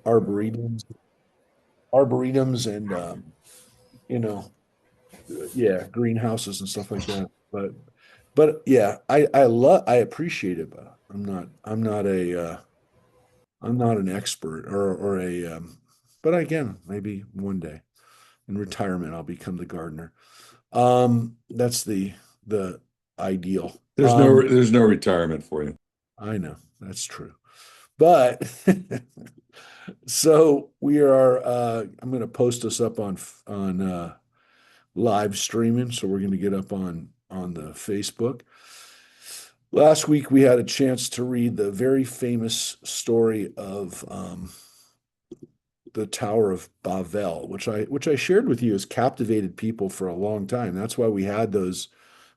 arboretums, arboretums, and you know, yeah, greenhouses and stuff like that. But yeah, I appreciate it, but I'm not an expert or a but again, maybe one day in retirement I'll become the gardener. That's the ideal. There's no retirement for you. I know that's true. But so we are I'm going to post us up on live streaming, so we're going to get up on the Facebook. Last week we had a chance to read the very famous story of the Tower of Babel, which I shared with you has captivated people for a long time. That's why we had those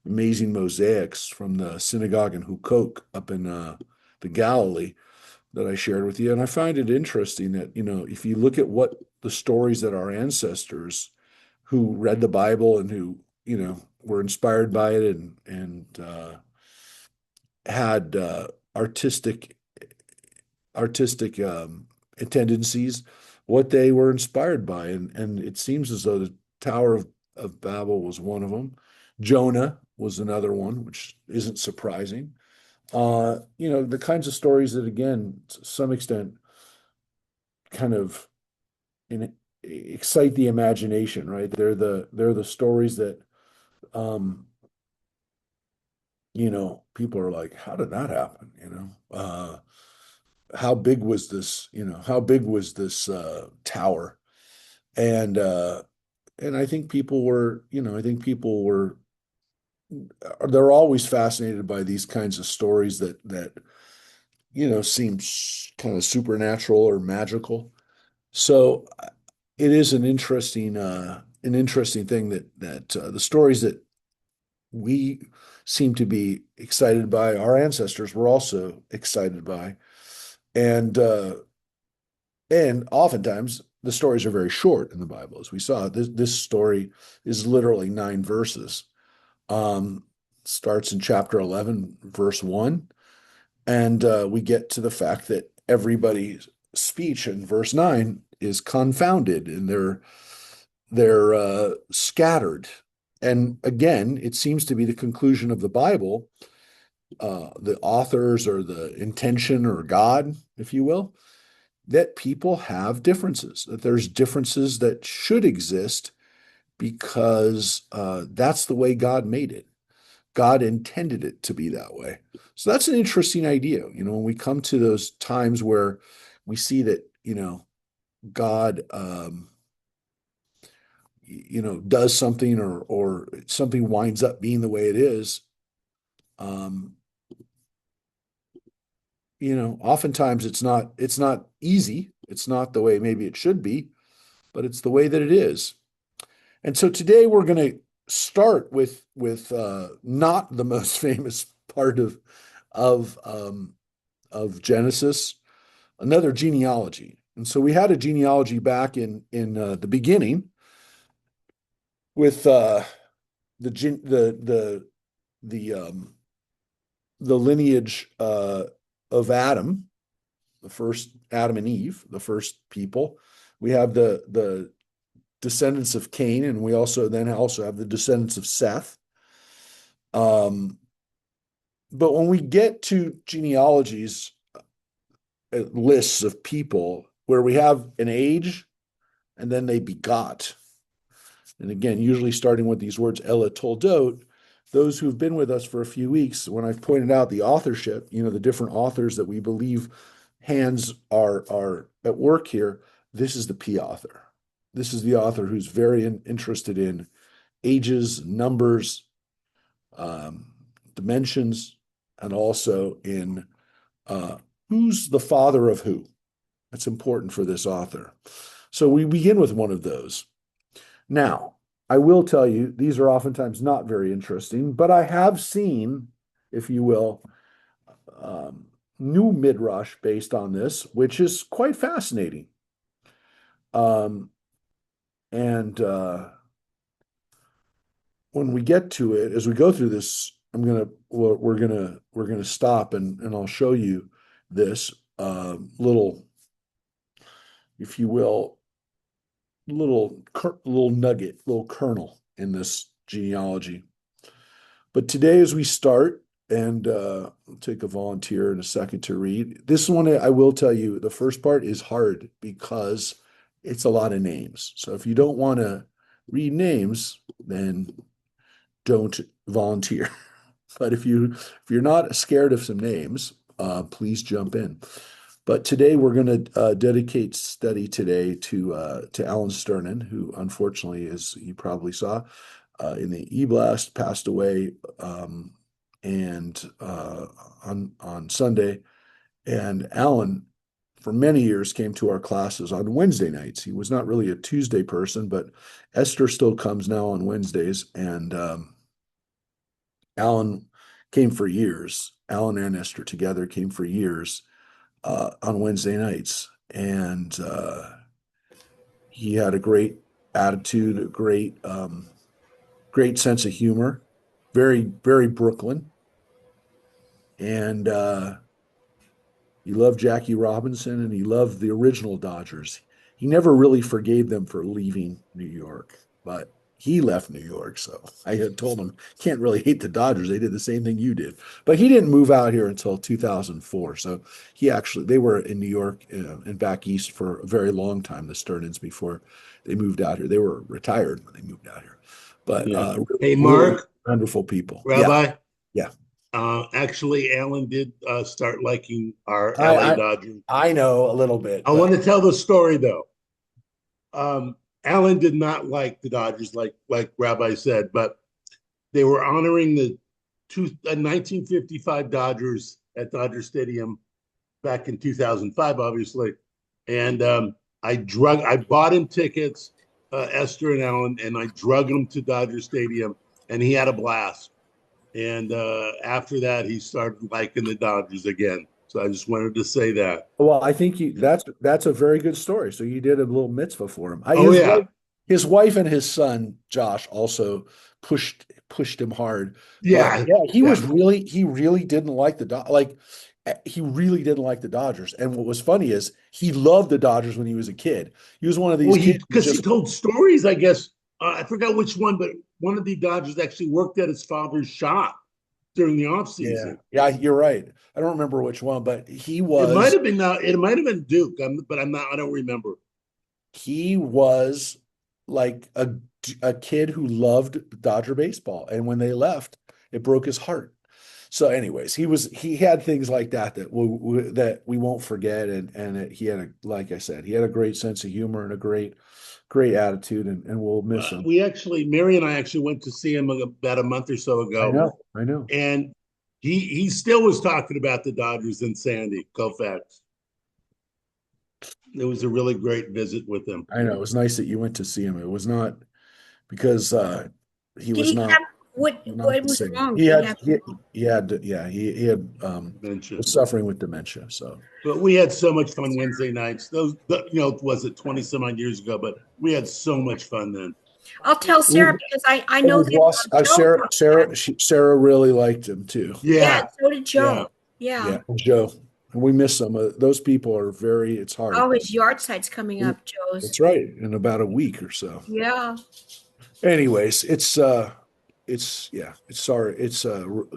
amazing mosaics from the synagogue in Hukok up in the Galilee that I shared with you. And I find it interesting that, if you look at what the stories that our ancestors who read the Bible and who, were inspired by it and had artistic tendencies, what they were inspired by. And it seems as though the Tower of Babel was one of them. Jonah was another one, which isn't surprising. The kinds of stories that, again, to some extent, kind of in, excite the imagination, right? They're the stories that, um, people are like, how did that happen? How big was this? How big was this tower? And I think people were they're always fascinated by these kinds of stories that seem kind of supernatural or magical. So it is an interesting thing that the stories that we seem to be excited by, our ancestors were also excited by, and oftentimes the stories are very short in the Bible, as we saw. This story is literally 9 verses. Um, Starts in chapter 11, verse 1, and we get to the fact that everybody's speech in verse 9 is confounded, and they're scattered. And again, it seems to be the conclusion of the Bible, the authors or the intention or God, if you will, that people have differences, that there's differences that should exist because that's the way God made it. God intended it to be that way. So that's an interesting idea. When we come to those times where we see that, God, does something or something winds up being the way it is. Um, Oftentimes it's not easy. It's not the way maybe it should be, but it's the way that it is. And so today we're going to start with not the most famous part of Genesis, another genealogy. And so we had a genealogy back in the beginning with the the lineage of Adam, the first Adam and Eve, the first people. We have the descendants of Cain, and we also have the descendants of Seth. Um, but when we get to genealogies, lists of people where we have an age and then they begot, and again, usually starting with these words Ella Toldot, those who've been with us for a few weeks, when I've pointed out the authorship, the different authors that we believe hands are at work here, this is the P author. This is the author who's very interested in ages, numbers, um, dimensions, and also in who's the father of who. That's important for this author. So we begin with one of those. Now, I will tell you, these are oftentimes not very interesting, but I have seen, if you will, um, new midrash based on this, which is quite fascinating. Um, and when we get to it, as we go through this, we're gonna stop and I'll show you this little if you will, little nugget, little kernel in this genealogy. But today, as we start, and I'll take a volunteer in a second to read. This one, I will tell you, the first part is hard because it's a lot of names. So if you don't want to read names, then don't volunteer. But if you're not scared of some names, please jump in. But today we're going to dedicate study today to Alan Sternin, who unfortunately, as you probably saw, in the e-blast, passed away, and on Sunday. And Alan, for many years, came to our classes on Wednesday nights. He was not really a Tuesday person, but Esther still comes now on Wednesdays, and Alan came for years. Alan and Esther together came for years on Wednesday nights, and he had a great attitude, a great sense of humor, very, very Brooklyn. And he loved Jackie Robinson and he loved the original Dodgers. He never really forgave them for leaving New York, but he left New York. So I had told him, can't really hate the Dodgers. They did the same thing you did. But he didn't move out here until 2004. So they were in New York and back east for a very long time, the Sternins, before they moved out here. They were retired when they moved out here. But Yeah. really, Hey, really Mark, wonderful people. Yeah. Rabbi. Yeah. Actually, Alan did start liking our LA I, I Dodgers. I know a little bit, I but want to tell the story though. Alan did not like the Dodgers, like Rabbi said, but they were honoring the 1955 Dodgers at Dodger Stadium back in 2005, obviously. And I bought him tickets, Esther and Alan, and I drug him to Dodger Stadium, and he had a blast. And after that, he started liking the Dodgers again. So I just wanted to say that. well, I think that's a very good story. So you did a little mitzvah for him. Oh yeah, His wife and his son Josh also pushed him hard. But yeah, yeah, yeah. he really didn't like he really didn't like the Dodgers. And what was funny is he loved the Dodgers when he was a kid. He was one of Well, these kids who because he just told stories. I guess I forgot which one, but one of the Dodgers actually worked at his father's shop during the off yeah, season. yeah, you're right. I don't remember which one, but It might have been it might have been Duke, but I'm not. I don't remember. he was like a kid who loved Dodger baseball, and when they left, it broke his heart. So, anyways, he had things like that we won't forget, and he had like I said, he had a great sense of humor and a great attitude, and we'll miss him. Mary and I actually went to see him about a month or so ago, I know, and he still was talking about the Dodgers and Sandy Koufax. It was a really great visit with him. I know. It was nice that you went to see him. It was not because he Did was he not have what the was same. wrong? He Did he had have he had Dementia. was suffering with dementia. So But we had so much fun Wednesday nights. Was it 20 some odd years ago? But we had so much fun then. I'll tell Sarah because I and know we've that lost Joe. Sarah really liked him too. Yeah, Yeah, so did yeah. Joe. Yeah. Joe. And we miss them. Those people are it's hard. Oh, his yard site's coming up, Joe's. That's right. In about a week or so. Yeah. Anyways, it's sorry. It's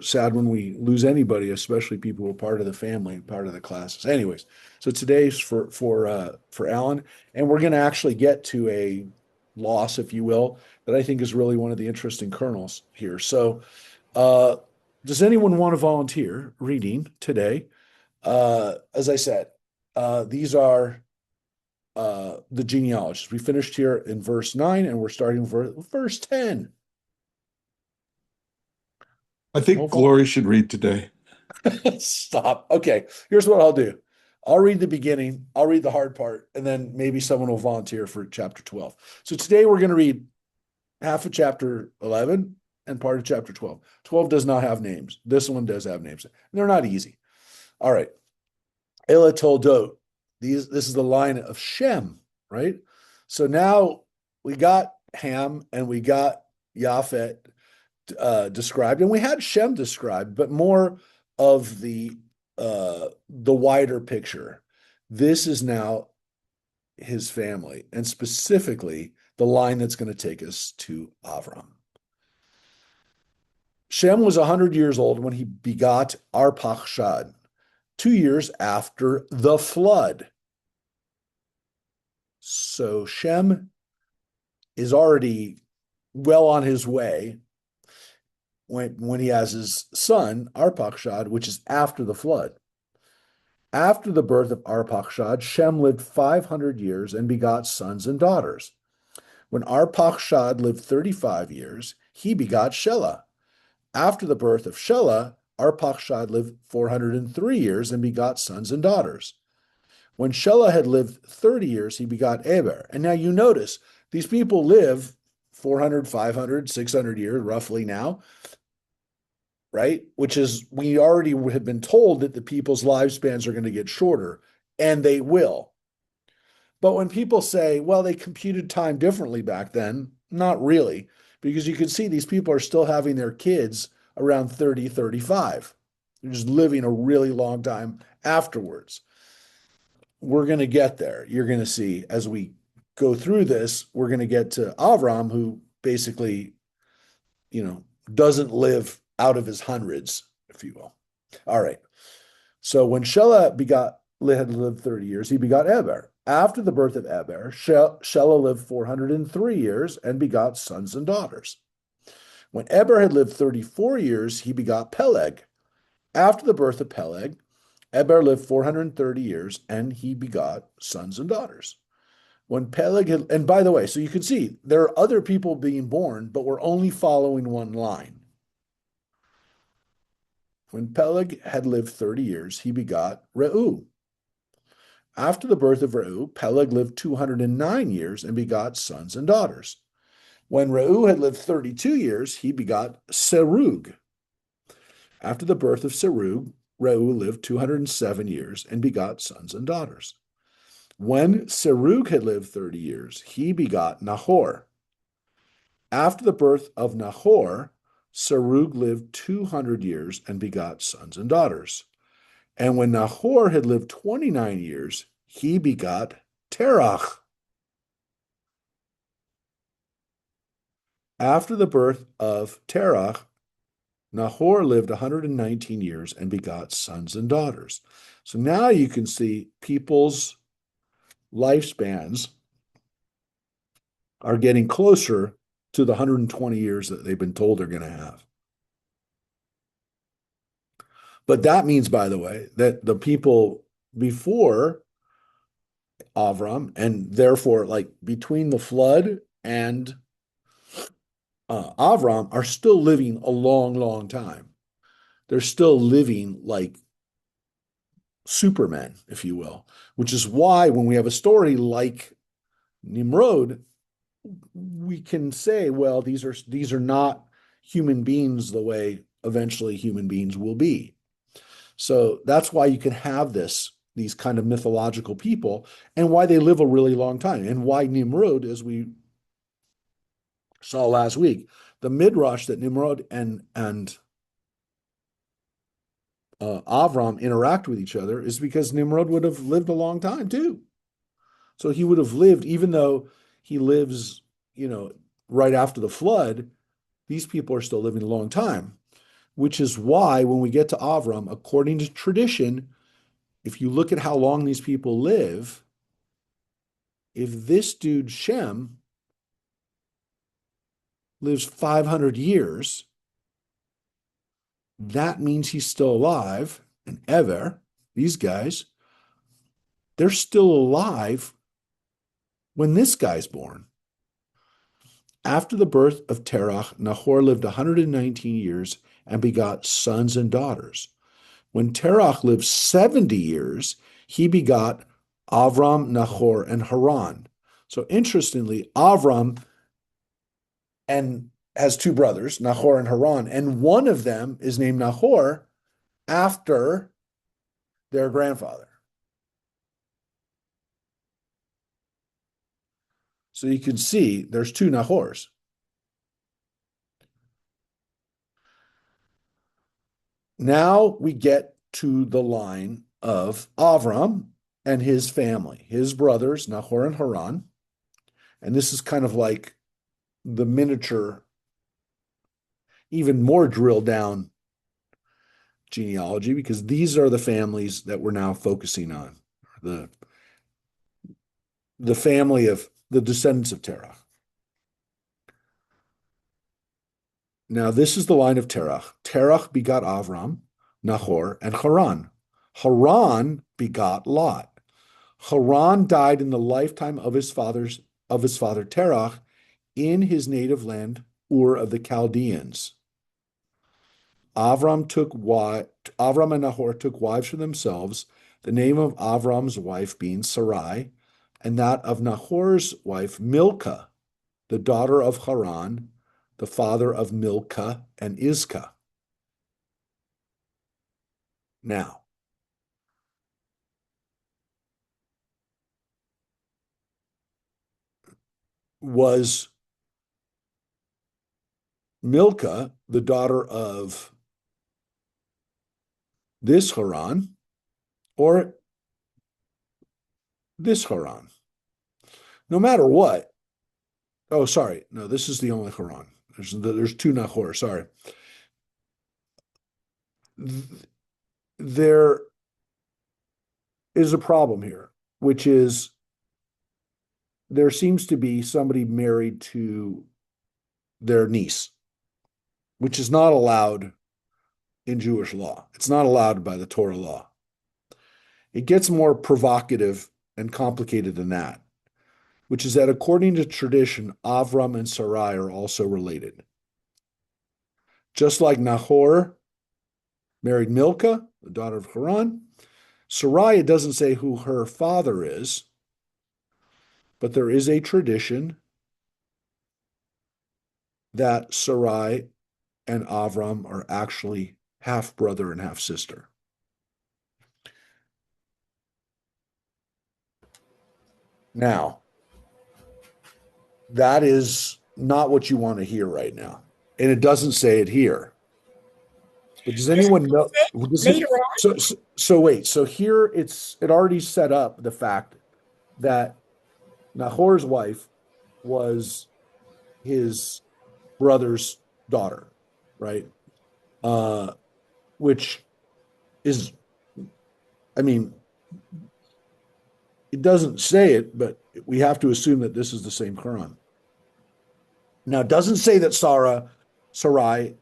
sad when we lose anybody, especially people who are part of the family, part of the classes. Anyways, so today's for Alan, and we're going to actually get to a loss, if you will, that I think is really one of the interesting kernels here. So, uh, does anyone want to volunteer reading today? As I said, these are the genealogies. We finished here in verse 9, and we're starting verse 10. I think Glory should read today. Stop. Okay, here's what I'll do. I'll read the beginning, I'll read the hard part, and then maybe someone will volunteer for chapter 12. So today we're going to read half of chapter 11 and part of chapter 12. 12 does not have names. This one does have names. And they're not easy. All right. Ela Toldot. This is the line of Shem, right? So now we got Ham and we got Japhet described, and we had Shem described, but more of the wider picture. This is now his family, and specifically the line that's going to take us to Avram. Shem was 100 years old when he begot Arpachshad, 2 years after the flood. So Shem is already well on his way when he has his son, Arpachshad, which is after the flood. After the birth of Arpachshad, Shem lived 500 years and begot sons and daughters. When Arpachshad lived 35 years, he begot Shelah. After the birth of Shelah, Arpachshad lived 403 years and begot sons and daughters. When Shelah had lived 30 years, he begot Eber. And now you notice these people live 400, 500, 600 years roughly now, right? Which is, we already have been told that the people's lifespans are going to get shorter, and they will. But when people say, well, they computed time differently back then, not really, because you can see these people are still having their kids around 30, 35. They're just living a really long time afterwards. We're going to get there. You're going to see as we go through this, we're going to get to Avram, who basically, doesn't live out of his hundreds, if you will. All right. So when Shelah had lived 30 years, he begot Eber. After the birth of Eber, Shelah lived 403 years and begot sons and daughters. When Eber had lived 34 years, he begot Peleg. After the birth of Peleg, Eber lived 430 years and he begot sons and daughters. When Peleg had, and by the way, so you can see there are other people being born, but we're only following one line. When Peleg had lived 30 years, he begot Reu. After the birth of Reu, Peleg lived 209 years and begot sons and daughters. When Reu had lived 32 years, he begot Serug. After the birth of Serug, Reu lived 207 years and begot sons and daughters. When Serug had lived 30 years, he begot Nahor. After the birth of Nahor, Serug lived 200 years and begot sons and daughters. And when Nahor had lived 29 years, he begot Terach. After the birth of Terach, Nahor lived 119 years and begot sons and daughters. So now you can see people's lifespans are getting closer to the 120 years that they've been told they're going to have. But that means, by the way, that the people before Avram, and therefore like between the flood and Avram, are still living a long, long time. They're still living like supermen, if you will, which is why when we have a story like Nimrod, we can say, well, these are not human beings the way eventually human beings will be. So that's why you can have these kind of mythological people, and why they live a really long time, and why Nimrod, as we saw last week, the midrash that Nimrod and Avram interact with each other is because Nimrod would have lived a long time too. So he would have lived, even though he lives, right after the flood, these people are still living a long time, which is why when we get to Avram, according to tradition, if you look at how long these people live, if this dude Shem lives 500 years, that means he's still alive. And Ever, these guys, they're still alive when this guy's born. After the birth of Terach, Nahor lived 119 years and begot sons and daughters. When Terach lived 70 years, he begot Avram, Nahor, and Haran. So interestingly, Avram has two brothers, Nahor and Haran, and one of them is named Nahor after their grandfather. So you can see there's two Nahors. Now we get to the line of Avram, and his family, his brothers, Nahor and Haran. And this is kind of like the miniature, even more drilled down genealogy, because these are the families that we're now focusing on. The family of the descendants of Terach. Now, this is the line of Terach. Terach begot Avram, Nahor, and Haran. Haran begot Lot. Haran died in the lifetime of his father Terach in his native land, Ur of the Chaldeans. Avram and Nahor took wives for themselves, the name of Avram's wife being Sarai, and that of Nahor's wife Milcah, the daughter of Haran, the father of Milcah and Iscah. Now, was Milcah the daughter of this Haran or this Haran? No matter what. Oh, sorry. No, this is the only Haran. There's two Nahor. Sorry. There is a problem here, which is there seems to be somebody married to their niece, which is not allowed in Jewish law. It's not allowed by the Torah law. It gets more provocative and complicated than that, which is that according to tradition, Avram and Sarai are also related. Just like Nahor married Milcah, the daughter of Haran, Sarai, it doesn't say who her father is, but there is a tradition that Sarai and Avram are actually half brother and half sister. Now, that is not what you want to hear right now. And it doesn't say it here. But does anyone know? Later on? So wait. So here it already set up the fact that Nahor's wife was his brother's daughter, right? Which is, I mean, it doesn't say it, but we have to assume that this is the same Quran. Now, it doesn't say that Sarai,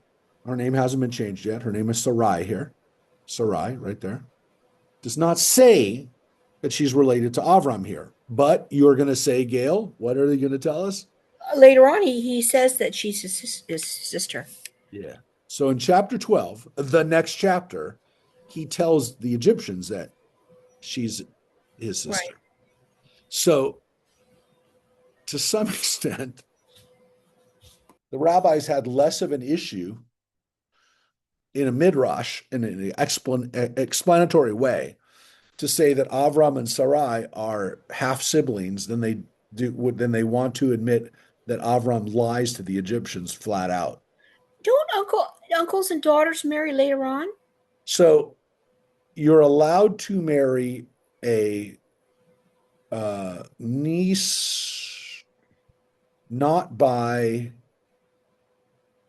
her name hasn't been changed yet. Her name is Sarai here. Sarai, right there. Does not say that she's related to Avram here. But you're going to say, Gail, what are they going to tell us? Later on, he says that she's his sister. Yeah. So in chapter 12, the next chapter, he tells the Egyptians that she's his sister. Right. So to some extent, the rabbis had less of an issue in a midrash, in an explanatory way, to say that Avram and Sarai are half siblings than they want to admit that Avram lies to the Egyptians flat out. Don't uncles and daughters marry later on? So you're allowed to marry a niece, not by.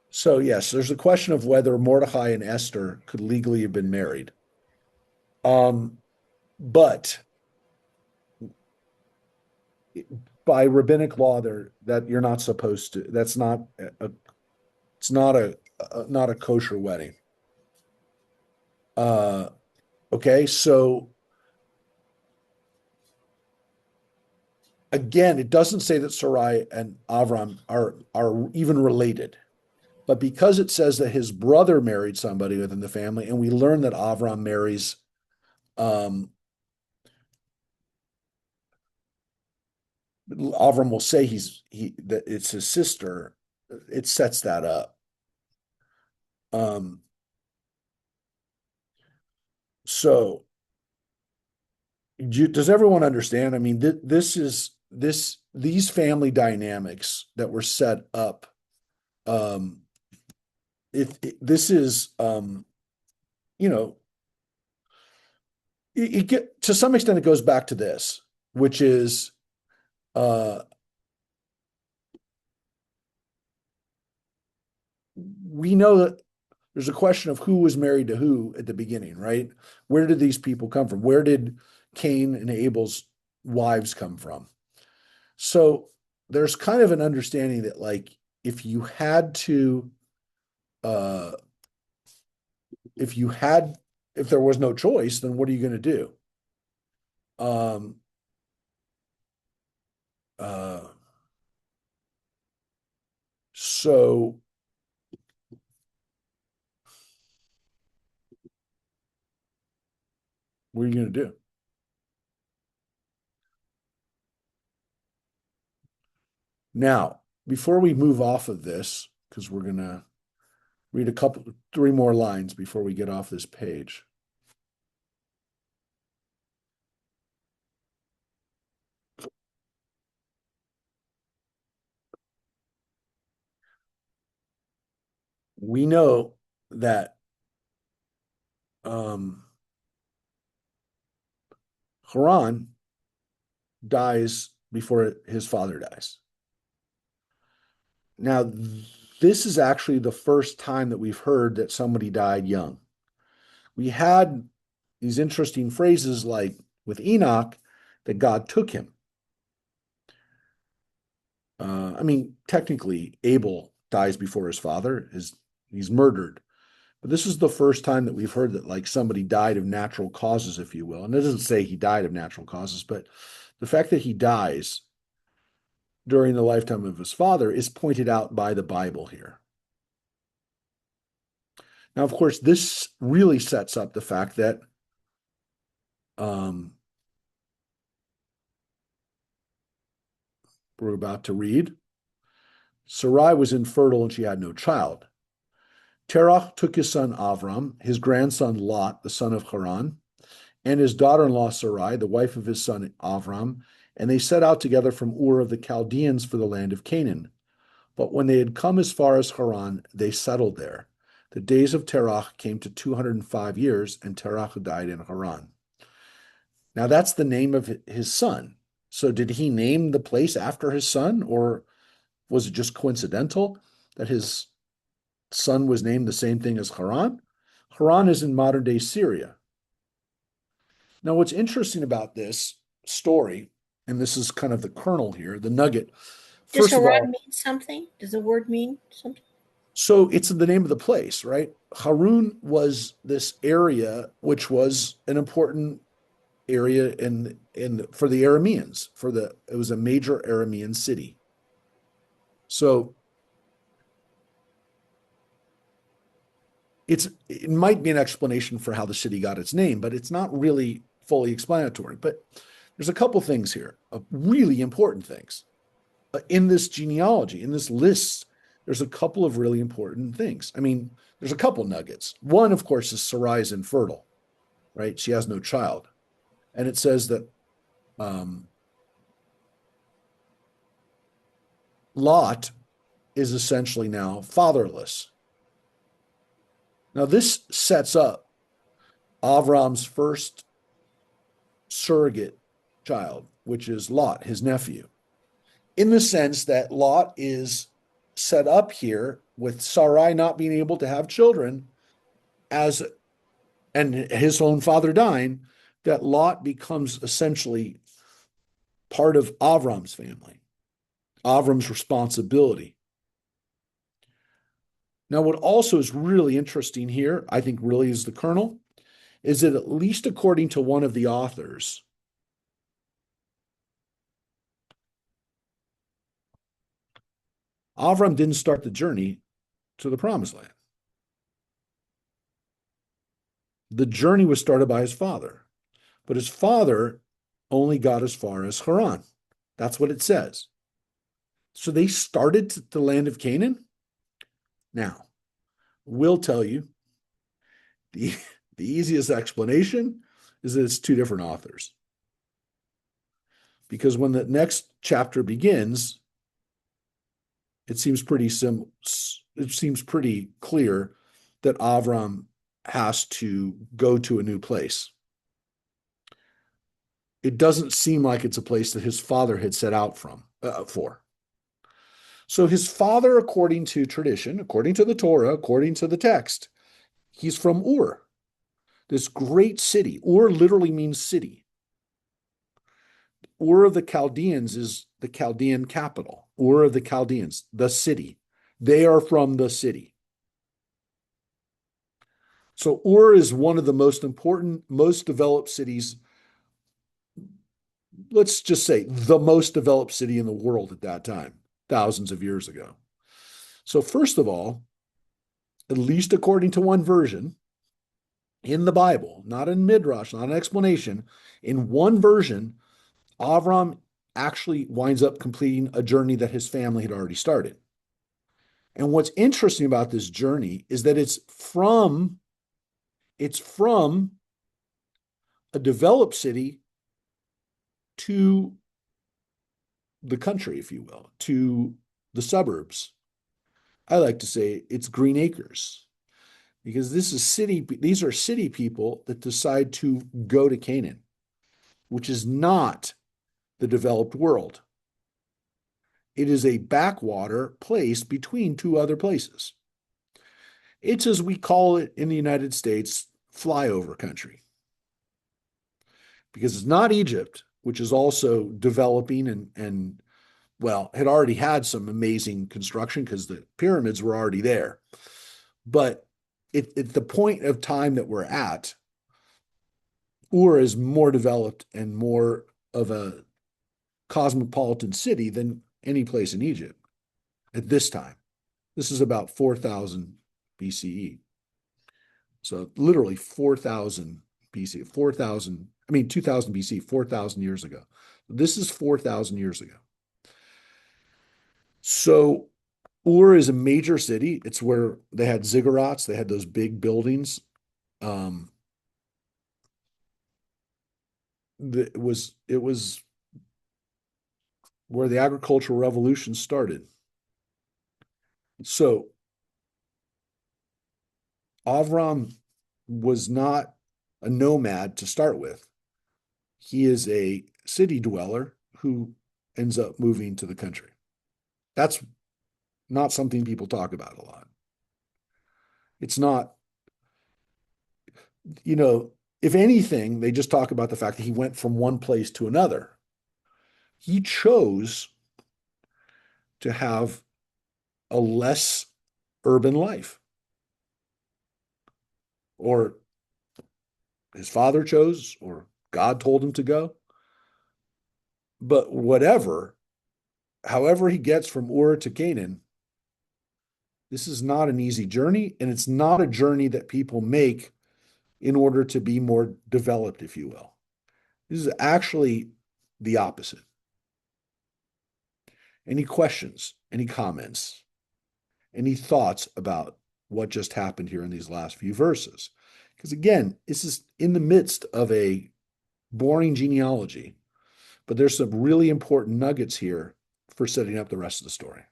So yes, there's a question of whether Mordecai and Esther could legally have been married. But by rabbinic law, that you're not supposed to. That's not it's not a kosher wedding. Okay, so again, it doesn't say that Sarai and Avram are even related. But because it says that his brother married somebody within the family, and we learn that Avram marries Avram will say that it's his sister, it sets that up. So does everyone understand? I mean, these family dynamics that were set up. This is, to some extent, it goes back to this, which is we know that there's a question of who was married to who at the beginning, right? Where did these people come from? Where did Cain and Abel's wives come from? So there's kind of an understanding that, like, if you had to, uh, if there was no choice, then what are you going to do? Um, so what are you going to do? Now, before we move off of this, because we're going to read three more lines before we get off this page. We know that Haran dies before his father dies. Now, this is actually the first time that we've heard that somebody died young. We had these interesting phrases like with Enoch that God took him. I mean, technically, Abel dies before his father, he's murdered. But this is the first time that we've heard that, like, somebody died of natural causes, if you will. And it doesn't say he died of natural causes, but the fact that he dies during the lifetime of his father is pointed out by the Bible here. Now, of course, this really sets up the fact that we're about to read. Sarai was infertile and she had no child. Terach took his son Abram, his grandson Lot, the son of Haran, and his daughter-in-law Sarai, the wife of his son Abram, and they set out together from Ur of the Chaldeans for the land of Canaan. But when they had come as far as Haran, they settled there. The days of Terach came to 205 years, and Terach died in Haran. Now that's the name of his son. So did he name the place after his son, or was it just coincidental that his son was named the same thing as Haran? Haran is in modern-day Syria. Now, what's interesting about this story, and this is kind of the kernel here, the nugget. Does First of all, Haran mean something? Does the word mean something? so it's the name of the place, right? Harun was this area which was an important area in for the Arameans. It was a major Aramean city. So it might be an explanation for how the city got its name, but it's not really fully explanatory. But there's a couple things here, really important things. In this genealogy, in this list, there's a couple of really important things. I mean, there's a couple nuggets. One, of course, is Sarai is infertile, right? She has no child. And it says that Lot is essentially now fatherless. Now, this sets up Avram's first surrogate child, which is Lot, his nephew, in the sense that Lot is set up here with Sarai not being able to have children and his own father dying, that Lot becomes essentially part of Avram's family, Avram's responsibility. Now, what also is really interesting here, I think really is the kernel, is that at least according to one of the authors, Avram didn't start the journey to the promised land. The journey was started by his father, but his father only got as far as Haran. That's what it says. So they started to the land of Canaan. Now, we'll tell you the easiest explanation is that it's two different authors. Because when the next chapter begins, it seems pretty clear that Avram has to go to a new place. it doesn't seem like it's a place that his father had set out for. So his father, according to tradition, according to the Torah, according to the text, he's from Ur, this great city. Ur literally means city. Ur of the Chaldeans is the Chaldean capital. Ur of the Chaldeans, the city. They are from the city. So Ur is one of the most important, most developed cities. Let's just say the most developed city in the world at that time, thousands of years ago. So first of all, at least according to one version in the Bible, not in Midrash, not an explanation, in one version, Avram actually winds up completing a journey that his family had already started. And what's interesting about this journey is that it's from a developed city to the country, if you will, to the suburbs. I like to say it's Green Acres, because these are city people that decide to go to Canaan, which is not the developed world. It is a backwater place between two other places. It's, as we call it in the United States, flyover country. Because it's not Egypt, which is also developing and well, had already had some amazing construction because the pyramids were already there. But at the point of time that we're at, Ur is more developed and more of a cosmopolitan city than any place in Egypt at this time. This is about 4,000 BCE. So literally 4,000 BC, 2000 BC, 4,000 years ago. This is 4,000 years ago. So Ur is a major city. It's where they had ziggurats. They had those big buildings. It was where the agricultural revolution started. So Avram was not a nomad to start with. He is a city dweller who ends up moving to the country. That's not something people talk about a lot. It's not, if anything, they just talk about the fact that he went from one place to another. He chose to have a less urban life. Or his father chose, or God told him to go. But however he gets from Ur to Canaan, this is not an easy journey, and it's not a journey that people make in order to be more developed, if you will. This is actually the opposite. Any questions, any comments, any thoughts about what just happened here in these last few verses? Because again, this is in the midst of a boring genealogy, but there's some really important nuggets here for setting up the rest of the story.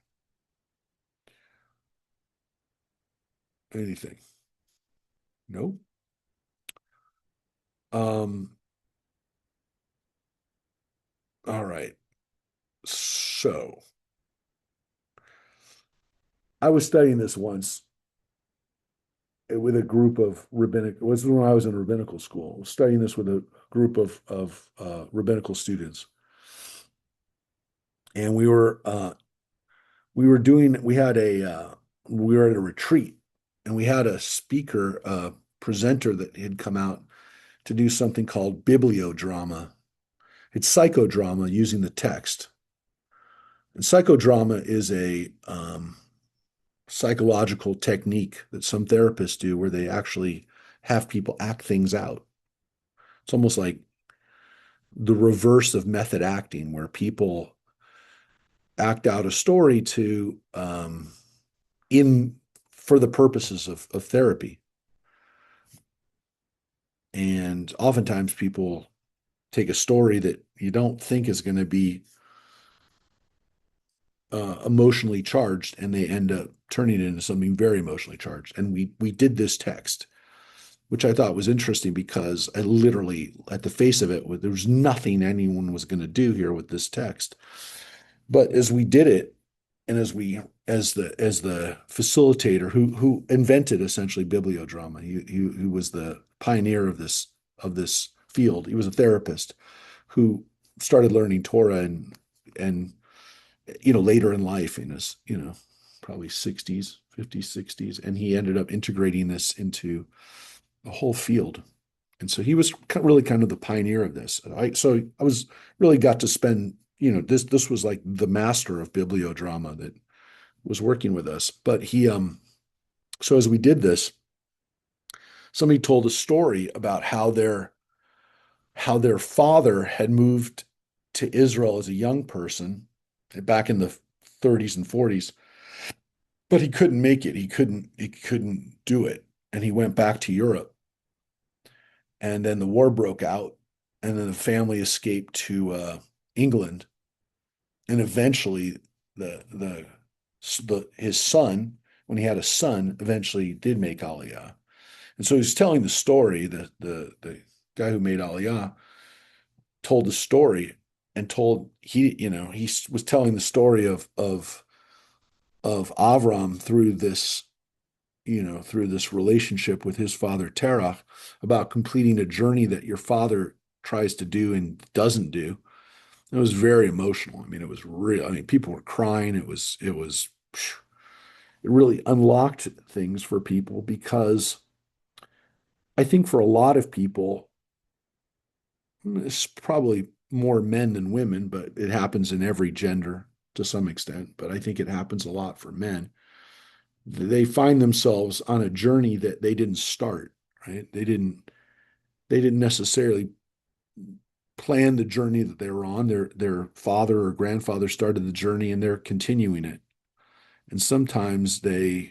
Anything? No? All right. So I was studying this once with a group of it was when I was in rabbinical school. I was studying this with a group of rabbinical students. And we were we were at a retreat, and we had a speaker, presenter that had come out to do something called bibliodrama. It's psychodrama using the text. And psychodrama is a psychological technique that some therapists do where they actually have people act things out. It's almost like the reverse of method acting, where people act out a story for the purposes of therapy. And oftentimes people take a story that you don't think is going to be emotionally charged, and they end up turning it into something very emotionally charged. And we did this text. which I thought was interesting because I literally, at the face of it, there was nothing anyone was going to do here with this text. But as we did it, and as the facilitator who invented essentially bibliodrama, he was the pioneer of this field. He was a therapist who started learning Torah and later in life in his probably 60s, 50s, 60s, and he ended up integrating this into a whole field. And so he was really kind of the pioneer of this. So I was really got to spend, this was like the master of bibliodrama that was working with us. But so as we did this, somebody told a story about how their father had moved to Israel as a young person back in the 30s and 40s, but he couldn't make it. He couldn't do it. And he went back to Europe. And then the war broke out, and then the family escaped to England. And eventually his son, when he had a son, eventually did make Aliyah. And so he's telling the story, the guy who made Aliyah told the story and he was telling the story of Avram through this relationship with his father Terach, about completing a journey that your father tries to do and doesn't do. It was very emotional. I mean, it was real. I mean, people were crying. It really unlocked things for people, because I think for a lot of people, it's probably more men than women, but it happens in every gender to some extent. But I think it happens a lot for men. They find themselves on a journey that they didn't start, right? They didn't necessarily plan the journey that they were on. Their father or grandfather started the journey and they're continuing it. And sometimes there's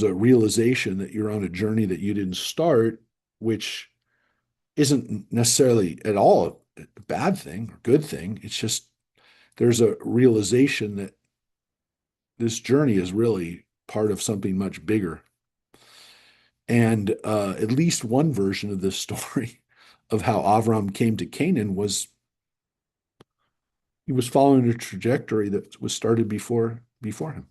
a realization that you're on a journey that you didn't start, which isn't necessarily at all a bad thing or good thing. It's just there's a realization that this journey is really part of something much bigger. And at least one version of this story of how Avram came to Canaan was he was following a trajectory that was started before him.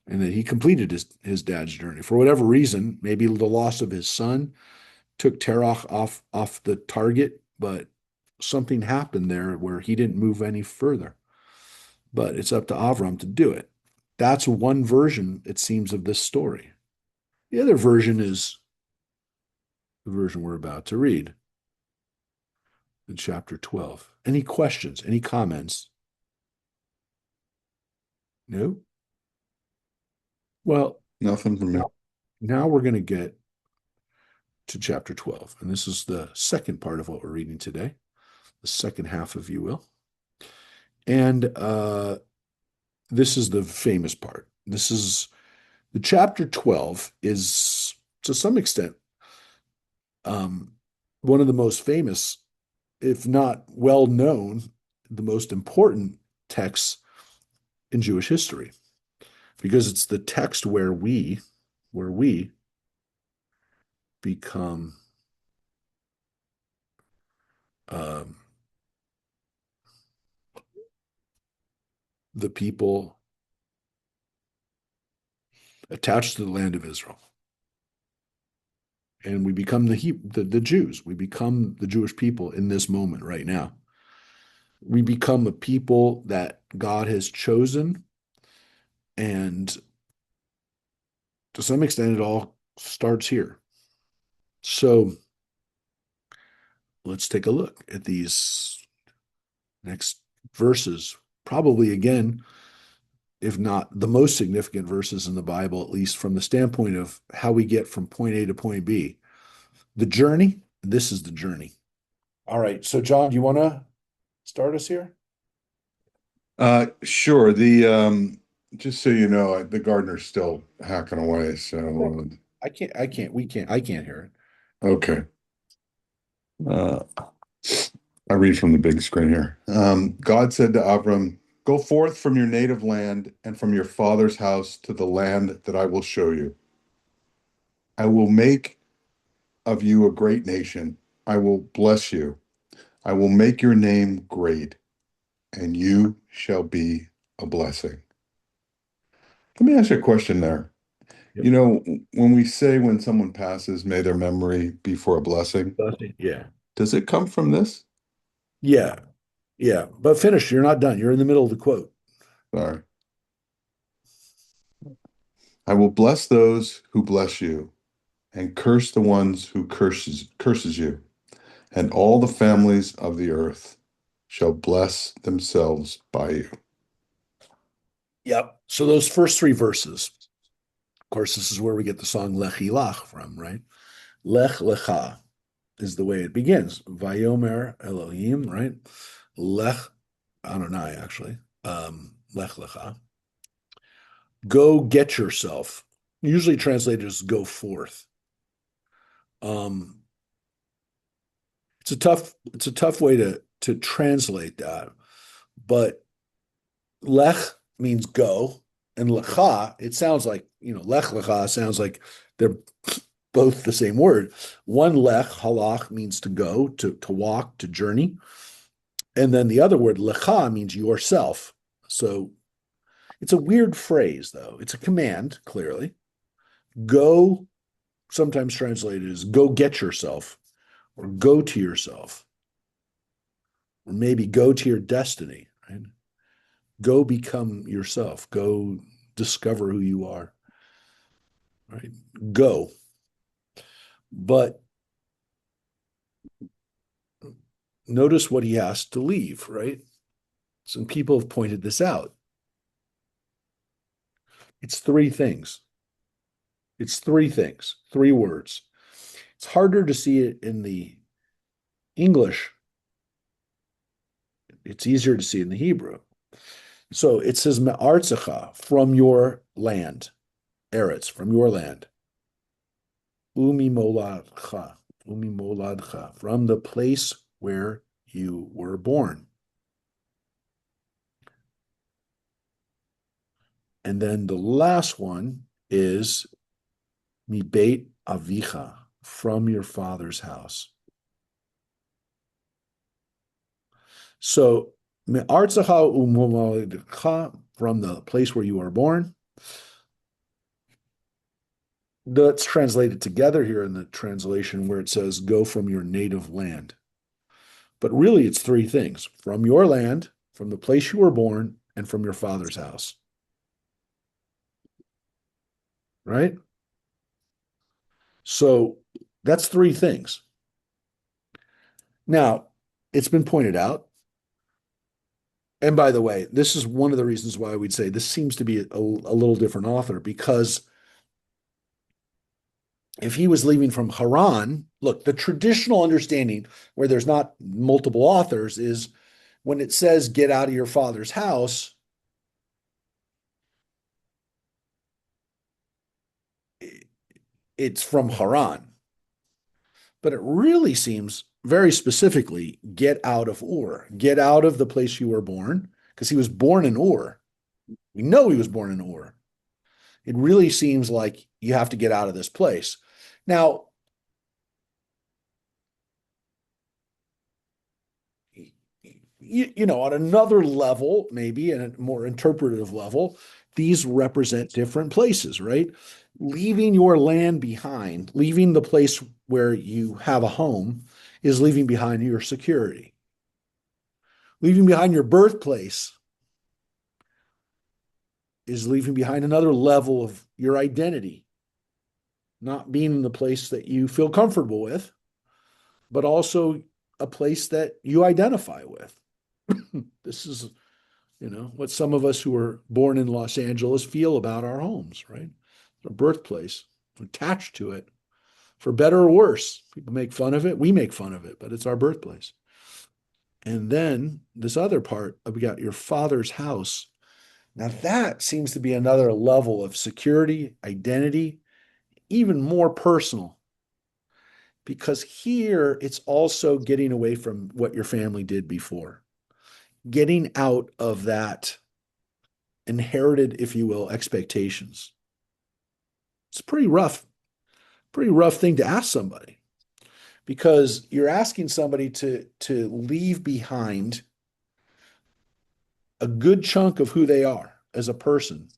And that he completed his dad's journey. For whatever reason, maybe the loss of his son took Terach off the target, but something happened there where he didn't move any further. But it's up to Avram to do it. That's one version, it seems, of this story. The other version is the version we're about to read in chapter 12. Any questions? Any comments? No? Well, Nothing from me. now we're going to get to chapter 12. And this is the second part of what we're reading today, the second half, if you will. And this is the famous part. This is the chapter 12 is, to some extent, one of the most famous, if not well known, the most important texts in Jewish history, because it's the text where we become the people attached to the land of Israel. And we become the Jews. We become the Jewish people in this moment right now. We become a people that God has chosen. And to some extent, it all starts here. So let's take a look at these next verses. Probably, again, if not the most significant verses in the Bible, at least from the standpoint of how we get from point A to point B. The journey, this is the journey. All right. So, John, do you want to start us here? Sure. Just so you know, the gardener's still hacking away. So I can't hear it. okay. I read from the big screen here. God said to Abram, Go forth from your native land and from your father's house to the land that I will show you. I will make of you a great nation. I will bless you. I will make your name great, and you shall be a blessing. Let me ask you a question there. Yep. You know, when we say when someone passes, may their memory be for a blessing, Yeah. does it come from this? Yeah. Yeah. But finish. You're not done. You're in the middle of the quote. Sorry. I will bless those who bless you, and curse the ones who curses you, and all the families of the earth shall bless themselves by you. Yep. So those first three verses, of course, this is where we get the song Lech Ilach from, right? Lech Lecha is the way it begins. Vayomer Elohim, right? Lech Adonai, actually. Lech Lecha. Go get yourself. Usually translated as go forth. It's a tough way to translate that, but lech means go, and lecha, it sounds like, lech lecha sounds like they're both the same word. One lech, halach, means to go, to walk, to journey. And then the other word, lecha, means yourself. So it's a weird phrase, though. It's a command, clearly. Go, sometimes translated as go get yourself, or go to yourself, or maybe go to your destiny, right? Go become yourself. Go discover who you are, right? Go. But notice what he has to leave, right? Some people have pointed this out. It's three things. It's three things, three words. It's harder to see it in the English. It's easier to see in the Hebrew. So it says me'artzecha, from your land, Eretz, from your land. Umi moladcha, from the place where you were born. And then the last one is mi beit avicha, from your father's house. So me'artzecha u'moladcha, from the place where you are born. That's translated together here in the translation where it says, go from your native land. But really, it's three things: from your land, from the place you were born, and from your father's house. Right? So that's three things. Now, it's been pointed out, and by the way, this is one of the reasons why we'd say this seems to be a little different author, because if he was leaving from Haran, look, the traditional understanding where there's not multiple authors is when it says get out of your father's house, it's from Haran. But it really seems very specifically get out of Ur, get out of the place you were born, because he was born in Ur. We know he was born in Ur. It really seems like you have to get out of this place. Now, on another level, maybe in a more interpretive level, these represent different places, right? Leaving your land behind, leaving the place where you have a home, is leaving behind your security. Leaving behind your birthplace is leaving behind another level of your identity, not being in the place that you feel comfortable with, but also a place that you identify with. This is, what some of us who were born in Los Angeles feel about our homes, right? Our birthplace, attached to it, for better or worse. People make fun of it. We make fun of it, but it's our birthplace. And then this other part, we got your father's house. Now that seems to be another level of security, identity, even more personal. Because here it's also getting away from what your family did before. getting out of that inherited, if you will, expectations. It's a pretty rough thing to ask somebody, because you're asking somebody to leave behind a good chunk of who they are as a person,